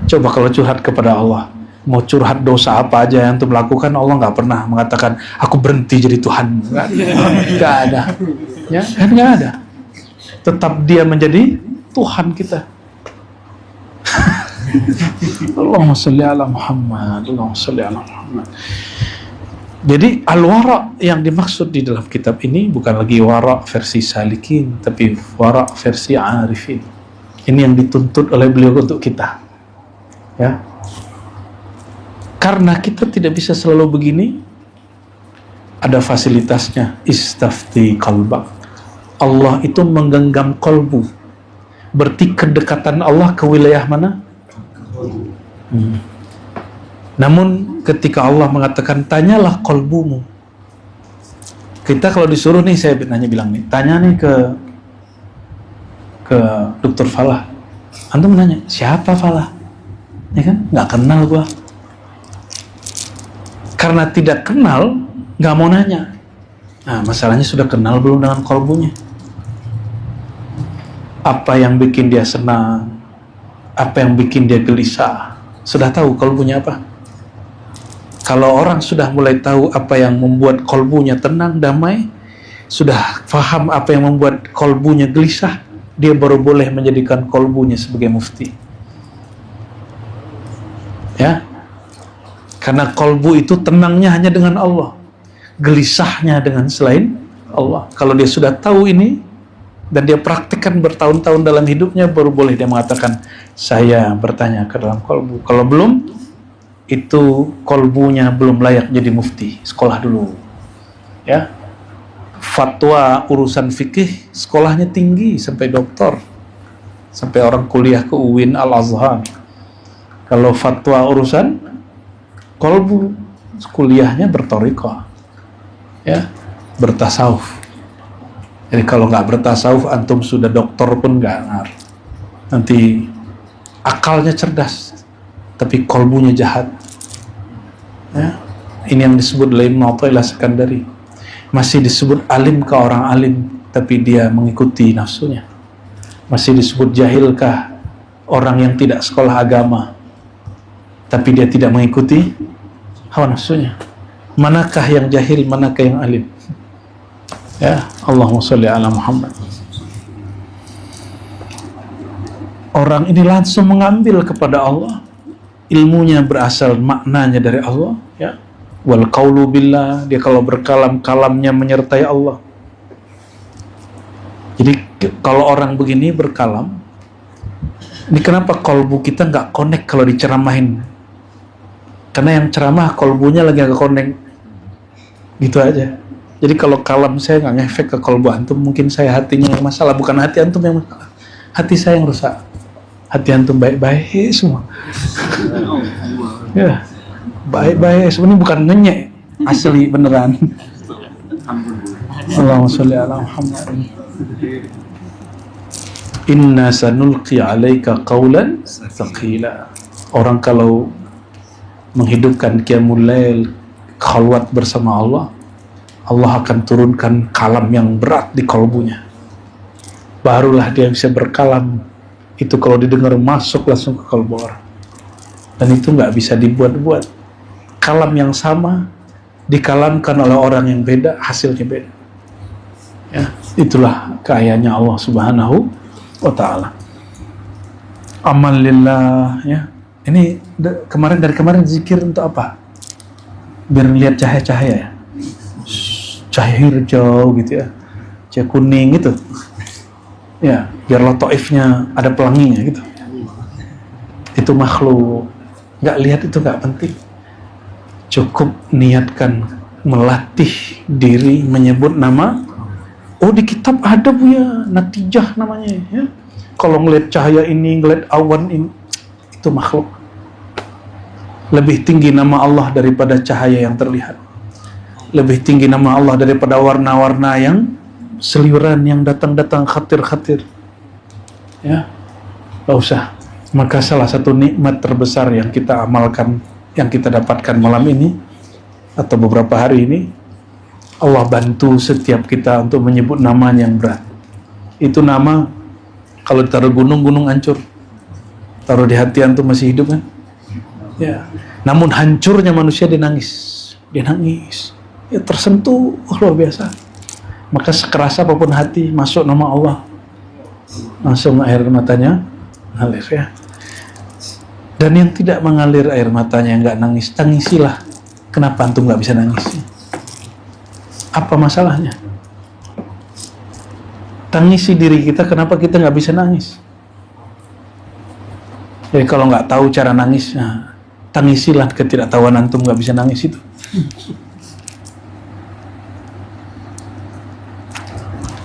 Coba kalau curhat kepada Allah, mau curhat dosa apa aja yang antum lakukan, Allah nggak pernah mengatakan aku berhenti jadi Tuhan. Nggak ada. Ya, kan nggak ada. Tetap dia menjadi Tuhan kita. Allahumma sholli ala Muhammad. Allahumma sholli ala Muhammad. Jadi al-wara' yang dimaksud di dalam kitab ini bukan lagi wara' versi salikin, tapi wara' versi arifin. Ini yang dituntut oleh beliau untuk kita. Ya. Karena kita tidak bisa selalu begini, ada fasilitasnya. Istafti qalbak. Allah itu menggenggam kolbu. Berarti kedekatan Allah ke wilayah mana? Namun ketika Allah mengatakan tanyalah kolbumu, kita kalau disuruh nih, saya bilang nih, tanya nih ke Dr. Falah, antum nanya siapa Falah, ya kan, nggak kenal gua. Karena tidak kenal, nggak mau nanya. Nah, masalahnya sudah kenal belum dengan kolbunya? Apa yang bikin dia senang, apa yang bikin dia gelisah, sudah tahu kolbunya apa? Kalau orang sudah mulai tahu apa yang membuat kolbunya tenang, damai, sudah paham apa yang membuat kolbunya gelisah, dia baru boleh menjadikan kolbunya sebagai mufti. Ya, karena kolbu itu tenangnya hanya dengan Allah, gelisahnya dengan selain Allah. Kalau dia sudah tahu ini dan dia praktikkan bertahun-tahun dalam hidupnya, baru boleh dia mengatakan saya bertanya ke dalam kolbu. Kalau belum, itu kolbunya belum layak jadi mufti, sekolah dulu. Ya, fatwa urusan fikih sekolahnya tinggi sampai doktor, sampai orang kuliah ke UIN Al-Azhar. Kalau fatwa urusan kolbu, kuliahnya bertorikoh, ya, bertasawuf. Jadi kalau nggak bertasawuf, antum sudah doktor pun nggak ngar. Nanti akalnya cerdas, tapi kolbunya jahat. Ya, ini yang disebut oleh Ibnu Athaillah Sekandari. Masih disebut alim ke orang alim, tapi dia mengikuti nafsunya. Masih disebut jahilkah orang yang tidak sekolah agama, tapi dia tidak mengikuti hawa nafsunya. Manakah yang jahil, manakah yang alim? Ya, Allahumma sholli ala Muhammad. Orang ini langsung mengambil kepada Allah, ilmunya berasal, maknanya dari Allah, ya. Wal qaulu billah, dia kalau berkalam, kalamnya menyertai Allah. Jadi kalau orang begini berkalam, ini kenapa kolbu kita nggak connect kalau diceramahin? Karena yang ceramah kolbunya lagi nggak connect, gitu aja. Jadi kalau kalam saya nggak ngefek ke kolbu antum, mungkin saya hatinya yang masalah, bukan hati antum yang masalah. Hati saya yang rusak. Hati antum baik-baik semua. Ya, baik-baik. Sebenarnya bukan ngenyek, asli beneran. Allahumma sholli ala Muhammad. Inna sanulqi 'alaika qawlan thaqila. Orang kalau menghidupkan qiyamul lail, khalwat bersama Allah, Allah akan turunkan kalam yang berat di kalbunya. Barulah dia bisa berkalam. Itu kalau didengar masuk langsung ke kalbu orang. Dan itu nggak bisa dibuat-buat. Kalam yang sama dikalamkan oleh orang yang beda, hasilnya beda. Ya, itulah keayaannya Allah Subhanahu wa Ta'ala. Amal lillah, ya. Ini dari kemarin zikir untuk apa? Biar lihat cahaya-cahaya, ya. Cahaya hijau gitu ya, cahaya kuning gitu. Ya, biar latoifnya ada pelanginya gitu. Itu makhluk, nggak lihat itu nggak penting. Cukup niatkan melatih diri menyebut nama. Oh, di kitab ada bu ya, natijah namanya ya. Kalau ngelihat cahaya ini, ngelihat awan ini, itu makhluk. Lebih tinggi nama Allah daripada cahaya yang terlihat. Lebih tinggi nama Allah daripada warna-warna yang seliuran yang datang-datang khatir-khatir. Ya, gak usah. Maka salah satu nikmat terbesar yang kita amalkan, yang kita dapatkan malam ini atau beberapa hari ini, Allah bantu setiap kita untuk menyebut nama yang berat. Itu nama kalau ditaruh gunung hancur. Taruh di hati antum masih hidup kan? Ya. Namun hancurnya manusia dia nangis. Ya, tersentuh luar biasa. Maka sekeras apapun hati, masuk nama Allah, langsung air matanya mengalir ya. Dan yang tidak mengalir air matanya, nggak nangis, tangisilah. Kenapa antum nggak bisa nangis? Apa masalahnya? Tangisi diri kita, kenapa kita nggak bisa nangis? Jadi kalau nggak tahu cara nangis, nah, tangisilah ketidaktahuan antum nggak bisa nangis itu.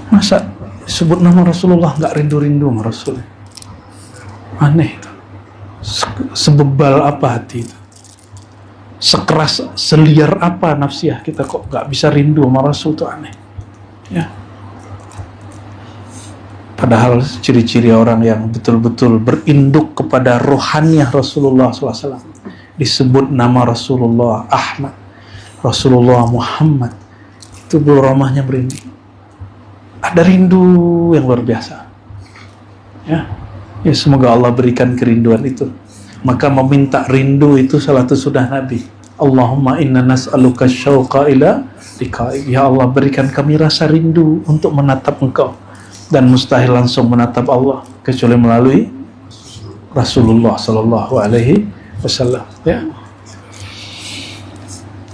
Masa sebut nama Rasulullah nggak rindu-rindu sama Rasul? Aneh itu. Sebebal apa hati itu? Sekeras, seliar apa nafsiyah kita kok nggak bisa rindu sama Rasul, itu aneh. Ya. Padahal ciri-ciri orang yang betul-betul berinduk kepada rohaniah Rasulullah SAW, disebut nama Rasulullah Ahmad, Rasulullah Muhammad, itu bulu romahnya merinding. Ada rindu yang luar biasa. Ya, semoga Allah berikan kerinduan itu. Maka meminta rindu itu salah satu sunnah Nabi. Allahumma inna nas'aluka syauqa ila liqa'ik. Ya Allah, berikan kami rasa rindu untuk menatap Engkau. Dan mustahil langsung menatap Allah kecuali melalui Rasulullah sallallahu alaihi wasallam. Ya.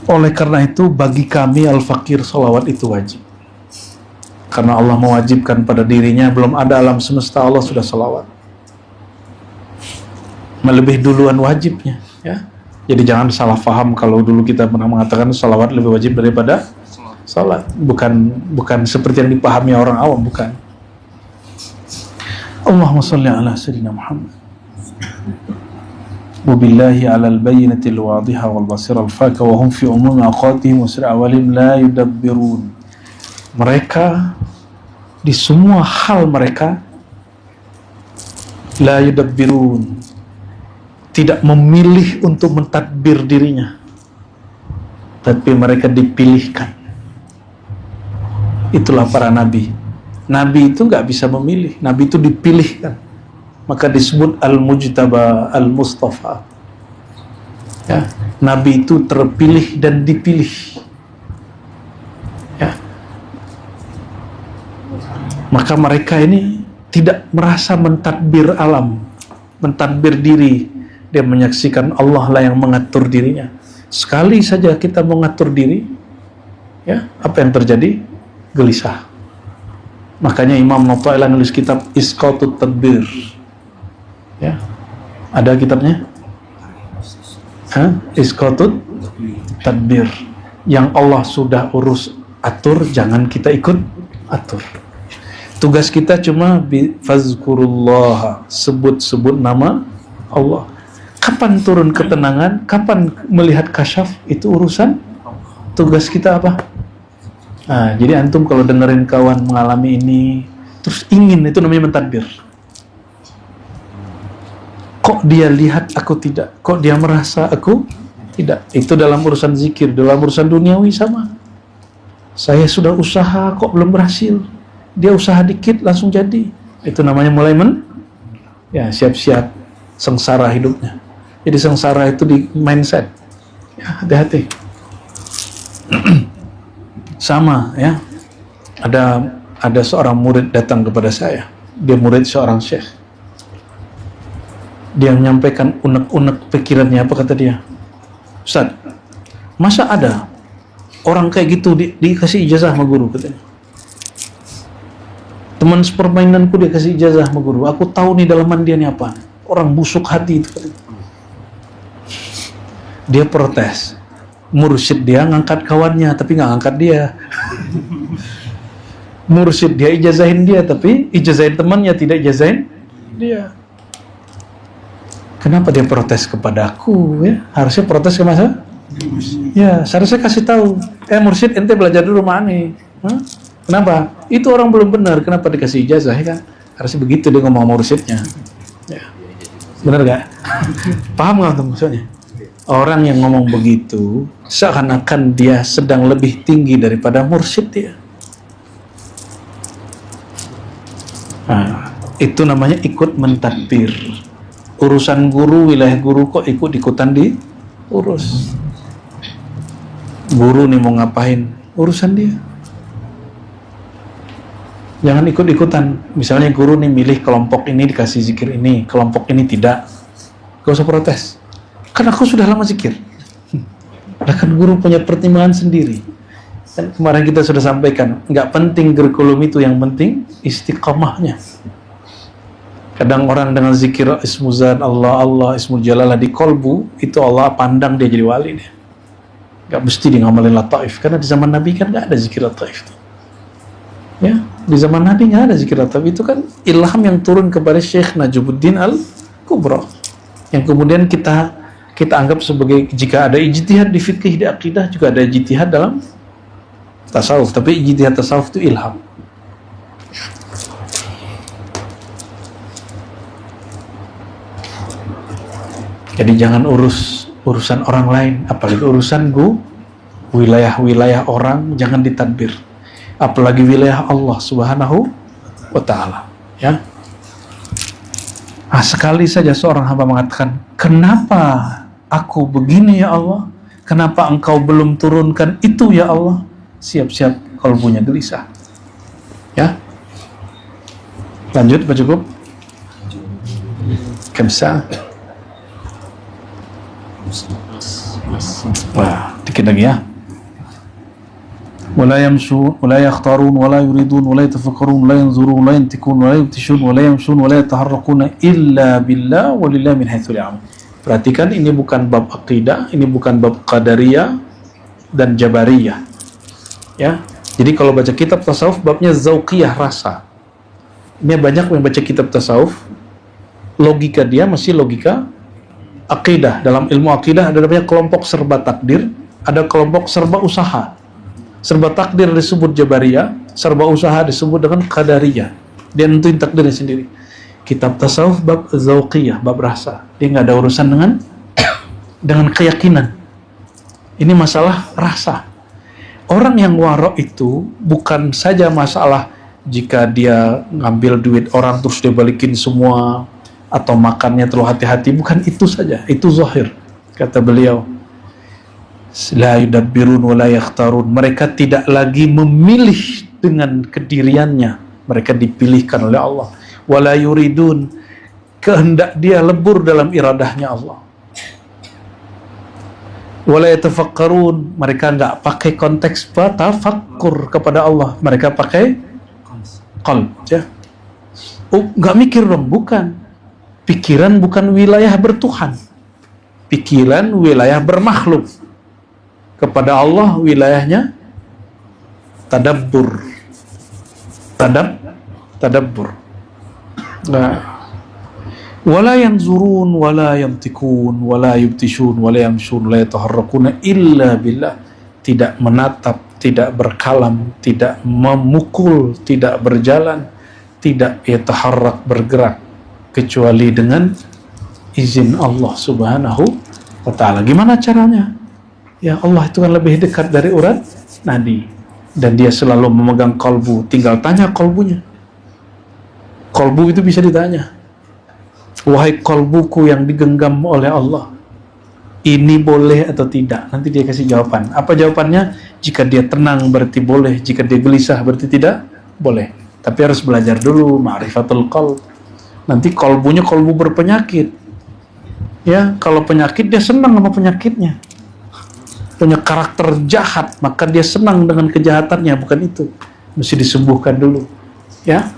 Oleh karena itu bagi kami al-fakir salawat itu wajib. Karena Allah mewajibkan pada dirinya, belum ada alam semesta Allah sudah salawat. Melebih duluan wajibnya, ya. Jadi jangan salah faham kalau dulu kita pernah mengatakan salawat lebih wajib daripada salat. Bukan seperti yang dipahami orang awam, bukan. Allahumma shalli ala sayyidina Muhammad. Wabillahi ala al-bayyinati al-wadhiha wal basir al-faka wa hum fi umumi aqatihim wa sir awalim la yudabbirun. Mereka di semua hal mereka la yudabbirun, tidak memilih untuk mentadbir dirinya, tapi mereka dipilihkan. Itulah para nabi. Nabi itu nggak bisa memilih, nabi itu dipilihkan. Maka disebut al-mujtaba, al-mustafa. Ya, nabi itu terpilih dan dipilih. Ya. Maka mereka ini tidak merasa mentadbir alam, mentadbir diri. Dia menyaksikan Allah lah yang mengatur dirinya. Sekali saja kita mengatur diri, ya, apa yang terjadi? Gelisah. Makanya Imam Nawawi nulis kitab Isqatut Tadbir. Ya. Ada kitabnya? Isqatut Tadbir. Yang Allah sudah urus atur, jangan kita ikut atur. Tugas kita cuma fazkurullah, sebut-sebut nama Allah. Kapan turun ketenangan, kapan melihat kasyaf, itu urusan. Tugas kita apa? Nah, jadi antum kalau dengerin kawan mengalami ini, terus ingin, itu namanya mentadbir. Kok dia lihat, aku tidak. Kok dia merasa, aku tidak. Itu dalam urusan zikir. Dalam urusan duniawi sama. Saya sudah usaha, kok belum berhasil. Dia usaha dikit, langsung jadi. Itu namanya mulai ya, siap-siap sengsara hidupnya. Jadi sengsara itu di mindset. Ya, hati-hati. Sama, ya. Ada seorang murid datang kepada saya. Dia murid seorang syekh. Dia menyampaikan unek-unek pikirannya. Apa kata dia? Ustaz, masa ada orang kayak gitu dikasih ijazah sama guru, katanya. Teman sepermainanku dia kasih ijazah sama guru. Aku tahu nih dalaman dia nih apa. Orang busuk hati itu, katanya. Dia protes. Mursyid dia ngangkat kawannya, tapi nggak ngangkat dia. Mursyid dia ijazahin dia, tapi ijazahin temannya, tidak ijazahin dia. Kenapa dia protes kepadaku? Ya, harusnya protes ke masa? Ya, seharusnya kasih tahu. Mursyid, ente belajar dulu mana? Kenapa? Itu orang belum benar. Kenapa dikasih ijazah? Ya kan? Harusnya begitu dia ngomong sama mursyidnya. Ya. Benar gak? Paham nggak tuh maksudnya? Orang yang ngomong begitu seakan-akan dia sedang lebih tinggi daripada mursyid dia. Nah, itu namanya ikut mentadbir. Urusan guru, wilayah guru kok ikut-ikutan diurus. Guru nih mau ngapain, urusan dia. Jangan ikut-ikutan. Misalnya guru nih milih kelompok ini dikasih zikir ini, kelompok ini tidak. Gak usah protes. Kan aku sudah lama zikir. Kan guru punya pertimbangan sendiri. Dan kemarin kita sudah sampaikan, nggak penting kurikulum itu, yang penting istiqamahnya. Kadang orang dengan zikir ismuzan Allah, Allah, ismul jalalah di kolbu, itu Allah pandang dia jadi wali dia. Nggak mesti dia ngamalin lataif, karena di zaman Nabi kan nggak ada zikir lataif itu. Ya, di zaman Nabi nggak ada zikir lataif. Itu kan ilham yang turun kepada Syekh Najibuddin Al-Kubra, yang kemudian kita kita anggap sebagai, jika ada ijtihad di fikih, di akidah, juga ada ijtihad dalam tasawuf. Tapi ijtihad tasawuf itu ilham. Jadi jangan urusan orang lain, apalagi urusan wilayah-wilayah orang jangan ditadbir, apalagi wilayah Allah Subhanahu wa ta'ala, ya. Sekali saja seorang hamba mengatakan, kenapa aku begini ya Allah, kenapa engkau belum turunkan itu ya Allah, siap-siap kalbunya gelisah, ya. Lanjut, Pak cukup? Kamsa. Wah, dikit lagi ya. ولا يمشون ولا يختارون ولا يريدون ولا يتفكرون ولا ينظرون ولا ينتكون ولا يبتشون ولا يمشون ولا يتحركون إلا بالله ولله من حيث العلم. Perhatikan, ini bukan bab akidah, ini bukan bab qadariyah dan jabariyah, ya. Jadi kalau baca kitab tasawuf babnya zauqiyah, rasa. Ini banyak yang baca kitab tasawuf, logika dia masih logika akidah. Dalam ilmu akidah ada namanya kelompok serba takdir, ada kelompok serba usaha. Serba takdir disebut jabariyah, serba usaha disebut dengan qadariyah. Dia nentuin takdirnya sendiri. Kitab tasawuf bab zauqiyah, bab rasa. Dia nggak ada urusan dengan keyakinan. Ini masalah rasa. Orang yang waro itu bukan saja masalah jika dia ngambil duit orang terus dia balikin semua, atau makannya terlalu hati-hati, bukan itu saja. Itu zahir. Kata beliau, la yudabbirun wa la yakhtarun. Mereka tidak lagi memilih dengan kediriannya, mereka dipilihkan oleh Allah. Wa la yuridun, kehendak dia lebur dalam iradahnya Allah. Wa la yatafakkarun, mereka enggak pakai konteks tafakkur kepada Allah, mereka pakai qalb, ya. Enggak mikir dong, bukan. Pikiran bukan wilayah bertuhan. Pikiran wilayah bermakhluk. Kepada Allah wilayahnya tadabbur. Tadabbur. Nah, wala yanzurun wala yantikun wala yubtishun wala yamshun la yataharrakuna illa billah. Tidak menatap, tidak berkalam, tidak memukul, tidak berjalan, tidak yataharrak, bergerak, kecuali dengan izin Allah Subhanahu wa ta'ala. Gimana caranya? Ya, Allah itu kan lebih dekat dari urat nadi, dan dia selalu memegang kalbu. Tinggal tanya kalbunya. Kalbu itu bisa ditanya, wahai kalbuku yang digenggam oleh Allah, ini boleh atau tidak? Nanti dia kasih jawaban. Apa jawabannya? Jika dia tenang berarti boleh, jika dia gelisah berarti tidak boleh. Tapi harus belajar dulu ma'rifatul qalb. Nanti kalbunya kalbu berpenyakit, ya. Kalau penyakit dia senang sama penyakitnya, punya karakter jahat, maka dia senang dengan kejahatannya, bukan itu. Mesti disembuhkan dulu, ya.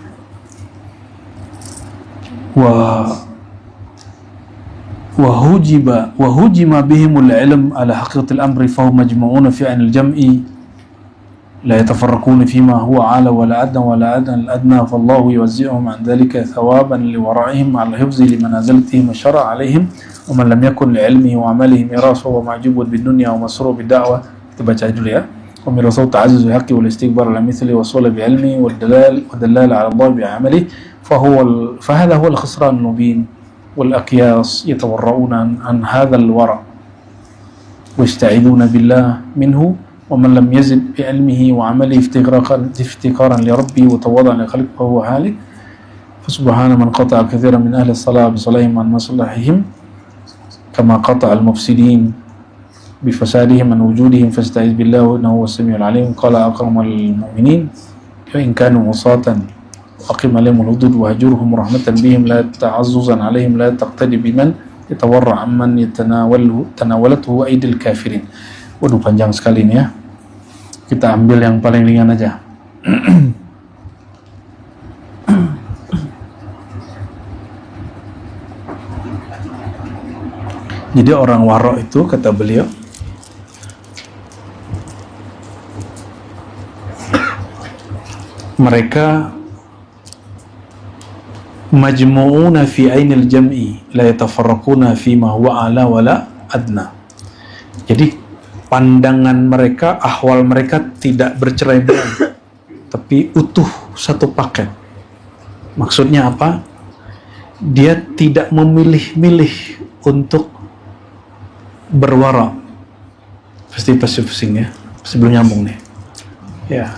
Wa hujima bihimul ilm ala haqiqatil amri fa hum majmu'una fi ainil jam'i la yatafarraquna fima huwa ala wa la adna wa la adna al-adna fallahu yuwazzi'uhum an dhalika thawaban liwara'ihim ala hifzi limanaziltihim wa syara' alaihim. ومن لم يكن لعلمه وعمله ميراث وهو معجوب بالدنيا ومسرور بالدعوة. Kita baca dulu ya. وميراثه تعزز الحق والاستكبار على مثله وصول بعلمه والدلال على الله بعمله فهذا هو الخسران المبين. والأقياس يتورعون عن هذا الورع ويستعيذون بالله منه. ومن لم يزد بعلمه وعمله افتقارا لربه وتواضعا لخلقه فهو هالك. فسبحان من قطع كثيرا من أهل الصلاة بصلاحهم عن مصلحهم كما قطع المفسدين بفسادهم عن وجودهم. فاستعذ بالله إنه هو السميع العليم. قال أكرم المؤمنين فإن كانوا عصاة وأقم عليهم الحدود وهجرهم رحمة بهم لا تعززا عليهم لا تقتدي بمن يتورع عمن تناولته أيدي الكافرين. Waduh, panjang sekali ini ya. Kita ambil yang paling ringan aja. Jadi orang waro itu, kata beliau, mereka majmu'una fi ainil jam'i la yatafarraquna fi ma huwa ala wala adna. Jadi pandangan mereka, ahwal mereka tidak bercerai-berai, tapi utuh satu paket. Maksudnya apa? Dia tidak memilih-milih untuk berwara. Pasti pusing ya, sebelum nyambung nih. Ya,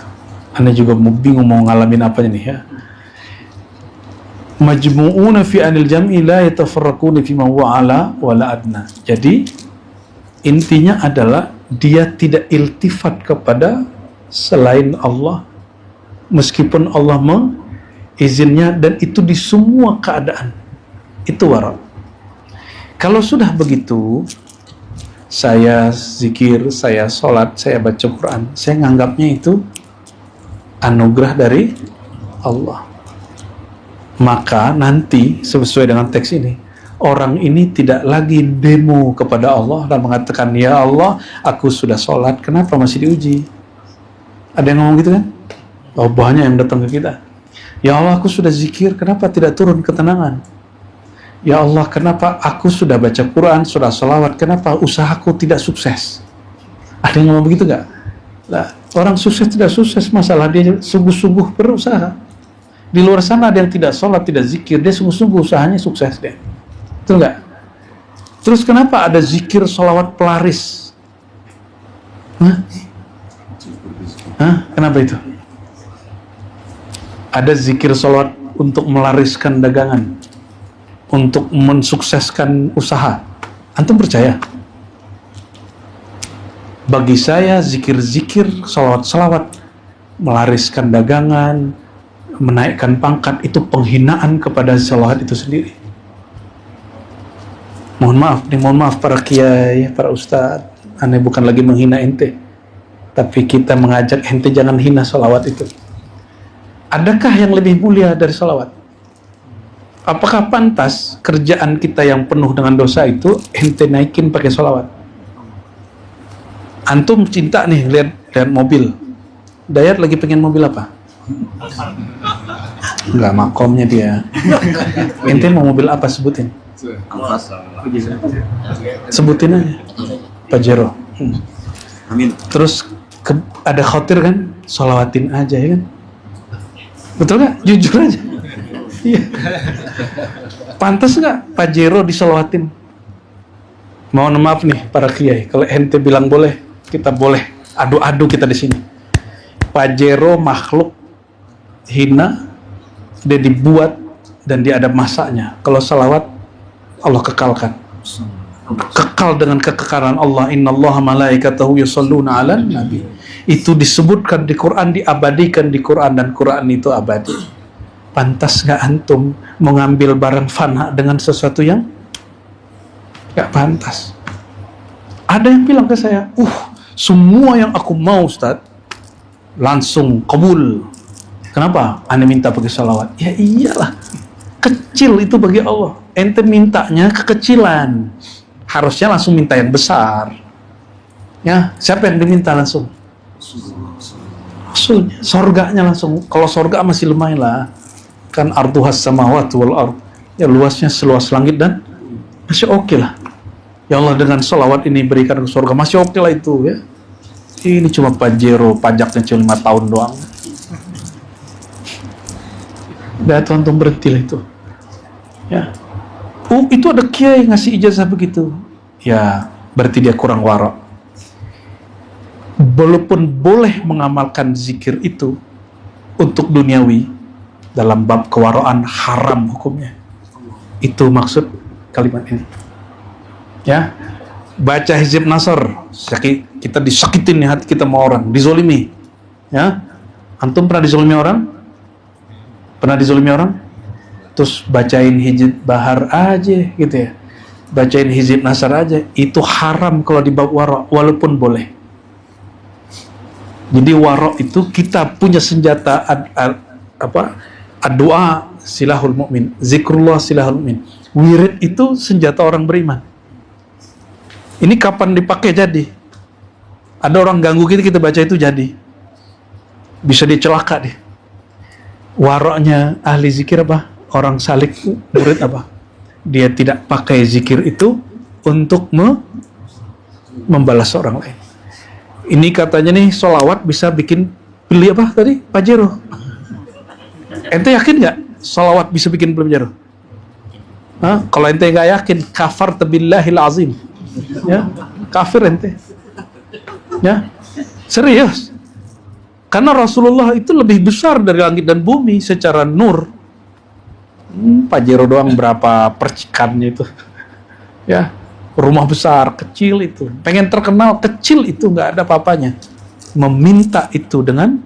Anda juga bingung mau ngalamin apanya nih ya. Majmu'una fi anil jam'i la yatafarraquna fi ma huwa ala wala adna. Jadi intinya adalah dia tidak iltifat kepada selain Allah meskipun Allah mengizinnya, dan itu di semua keadaan. Itu wara. Kalau sudah begitu, saya zikir, saya sholat, saya baca Quran, saya nganggapnya itu anugerah dari Allah. Maka nanti sesuai dengan teks ini, orang ini tidak lagi demo kepada Allah dan mengatakan, ya Allah, aku sudah sholat, kenapa masih diuji? Ada yang ngomong gitu kan? Oh, banyak yang datang ke kita. Ya Allah, aku sudah zikir, kenapa tidak turun ketenangan? Ya Allah, kenapa aku sudah baca Quran, sudah sholawat, kenapa usahaku tidak sukses? Ada yang ngomong begitu gak? Nah, orang sukses tidak sukses, masalah dia sungguh-sungguh berusaha. Di luar sana ada yang tidak sholat, tidak zikir, dia sungguh-sungguh usahanya sukses deh. Betul nggak? Terus kenapa ada zikir sholawat pelaris? Kenapa itu? Ada zikir sholawat untuk melariskan dagangan, untuk mensukseskan usaha. Antum percaya? Bagi saya zikir-zikir, sholawat-sholawat melariskan dagangan, menaikkan pangkat, itu penghinaan kepada sholawat itu sendiri. Mohon maaf para kiai, para ustadz, aneh bukan lagi menghina ente, tapi kita mengajak ente jangan hina sholawat itu. Adakah yang lebih mulia dari sholawat? Apakah pantas kerjaan kita yang penuh dengan dosa itu ente naikin pakai sholawat? Antum cinta nih lihat mobil, Dayat lagi pengen mobil apa? Enggak, makomnya dia. Ente mau mobil apa, sebutin. Sebutin aja. Pajero. Amin. Terus ada khawatir kan, sholawatin aja ya kan. Betul nggak? Jujur aja. Iya. Pantas nggak Pajero disolawatin? Mohon maaf nih para kiai, kalau ente bilang boleh, kita boleh adu-adu kita di sini. Pajero makhluk hina, dia dibuat dan dia ada masanya. Kalau salawat Allah kekalkan, kekal dengan kekekalan Allah. Innallaha malaikatahu yusholluna 'alan nabi. Itu disebutkan di Quran, diabadikan di Quran, dan Quran itu abadi. Pantas nggak antum mengambil barang fana dengan sesuatu yang nggak pantas? Ada yang bilang ke saya, semua yang aku mau Ustaz langsung kabul. Kenapa? Anda minta pakai salawat. Ya iyalah, kecil itu bagi Allah. Ente mintanya kekecilan, harusnya langsung minta yang besar. Ya, siapa yang diminta langsung? Rasulnya, sorganya langsung. Kalau sorga masih lumayan lah, kan arduhas samawati wal ard, ya luasnya seluas langit dan masih oke lah. Ya Allah, dengan salawat ini berikan ke sorga, masih oke lah itu ya. Ini cuma Pajero, pajaknya cuma 5 tahun doang. Udah tonton berhenti lah itu. Ya. Itu ada kiai ngasih ijazah begitu. Ya, berarti dia kurang wara. Walaupun boleh mengamalkan zikir itu untuk duniawi, dalam bab kewaraan haram hukumnya. Itu maksud kalimat ini. Ya. Baca hizib nasr, kita disakitin nih hati kita sama orang, dizolimi. Ya. Antum pernah dizolimi orang? Pernah dizolimi orang? Terus bacain hizib bahar aja gitu ya. Bacain hizib nasr aja, itu haram kalau di bab wara, walaupun boleh. Jadi wara itu kita punya senjata doa silahul mukmin, zikrullah silahul mukmin. Wirid itu senjata orang beriman. Ini kapan dipakai jadi? Ada orang ganggu kita baca itu jadi. Bisa dicelaka deh. Waroknya ahli zikir apa? Orang salik murid apa? Dia tidak pakai zikir itu, untuk membalas orang lain. Ini katanya nih sholawat bisa bikin beli apa tadi? Pajero. Ente yakin nggak sholawat bisa bikin beli pajero? Kalau ente nggak yakin, kafar billahil azim. Ya, kafir ente. Ya, serius. Karena Rasulullah itu lebih besar dari langit dan bumi secara nur. Pajero doang berapa percikannya itu. Ya, rumah besar, kecil itu. Pengen terkenal, kecil itu nggak ada apa-apanya. Meminta itu dengan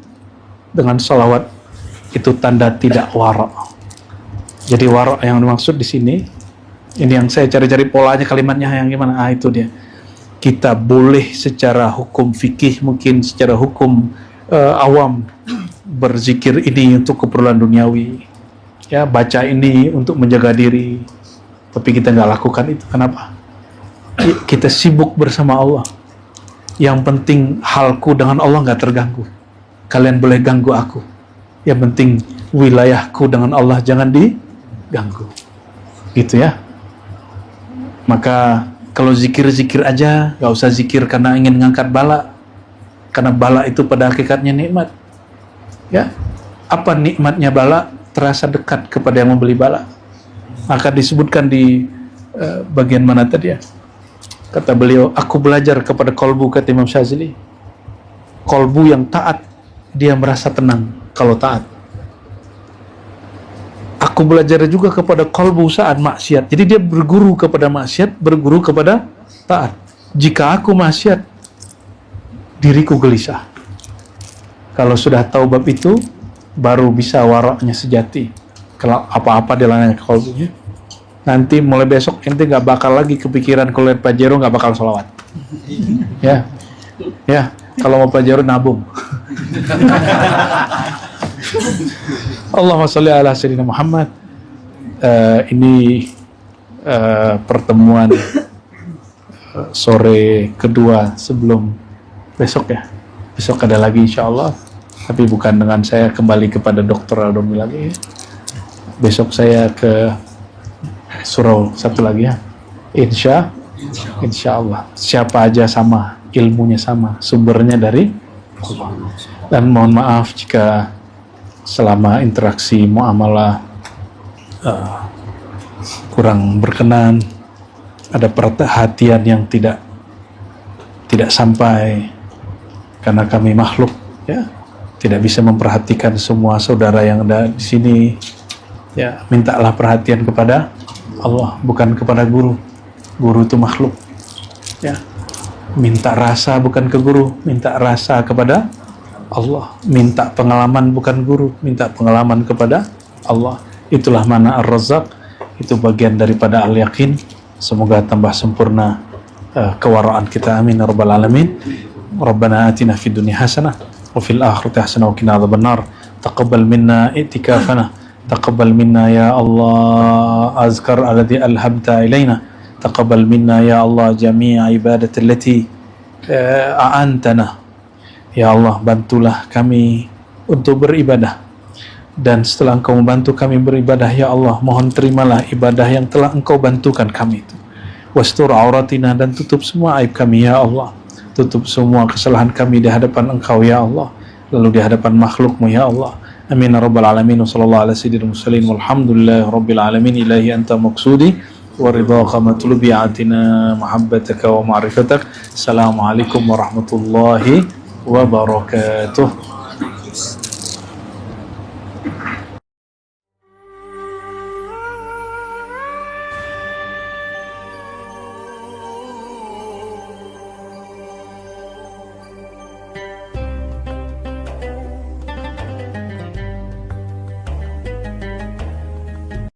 sholawat itu tanda tidak wara'. Jadi wara' yang dimaksud di sini, ini yang saya cari-cari polanya kalimatnya yang gimana? Itu dia. Kita boleh secara hukum fikih, mungkin secara hukum awam berzikir ini untuk keperluan duniawi, ya baca ini untuk menjaga diri, tapi kita nggak lakukan itu. Kenapa? Kita sibuk bersama Allah. Yang penting halku dengan Allah nggak terganggu. Kalian boleh ganggu aku. Yang penting wilayahku dengan Allah jangan diganggu. Gitu ya. Maka kalau zikir-zikir aja, nggak usah zikir karena ingin ngangkat bala. Karena bala itu pada hakikatnya nikmat. Ya, apa nikmatnya bala? Terasa dekat kepada yang membeli bala. Maka disebutkan di bagian mana tadi ya? Kata beliau, aku belajar kepada kolbu, kata Imam Syazili. Kolbu yang taat, dia merasa tenang kalau taat. Aku belajar juga kepada kolbu saat maksiat. Jadi dia berguru kepada maksiat, berguru kepada taat. Jika aku maksiat, diriku gelisah. Kalau sudah tahu bab itu, baru bisa waraknya sejati. Kalau apa-apa dilalaikan ke kolbunya, nanti mulai besok ente nggak bakal lagi kepikiran kalau lihat Pajero nggak bakal sholawat. Ya, kalau mau Pajero nabung. Allahumma sholli ala sayyidina Muhammad. Ini pertemuan sore kedua sebelum besok ya. Besok ada lagi insya Allah, tapi bukan dengan saya kembali kepada Dr. Aldomi lagi. Besok saya ke surau satu lagi ya. Insya Allah. Siapa aja sama, ilmunya sama, sumbernya dari Allah. Dan mohon maaf jika selama interaksi muamalah kurang berkenan, ada perhatian yang tidak sampai, karena kami makhluk ya, tidak bisa memperhatikan semua saudara yang ada di sini. Ya, mintalah perhatian kepada Allah, bukan kepada guru. Guru itu makhluk. Ya. Minta rasa bukan ke guru, minta rasa kepada Allah. Minta pengalaman bukan guru, minta pengalaman kepada Allah. Itulah mana Ar-Razzaq, itu bagian daripada Al-Yaqin. Semoga tambah sempurna kewaraan kita, amin ya rabbal alamin. Rabbana atina fid dunya hasanah wa fil akhirati hasanah wa qina adzabannar. Taqabbal minna i'tikafana, taqabbal minna ya Allah azkar alladhi alhabta ilaina, taqabbal minna ya Allah jami'a ibadati allati a'antana. Ya Allah, bantulah kami untuk beribadah, dan setelah Engkau membantu kami beribadah, ya Allah, mohon terimalah ibadah yang telah Engkau bantukan kami itu. Wastur auratina, dan tutup semua aib kami ya Allah, tutup semua kesalahan kami di hadapan Engkau ya Allah, lalu di hadapan makhlukmu ya Allah. Amin ya rabbal alamin. Wassallallahu ala sayyidil mursalin walhamdulillahi rabbil alamin. Ilahi anta maqsudi wa ridhaka matlubi, atina mahabbataka wa ma'rifatak. Assalamualaikum warahmatullahi wabarakatuh.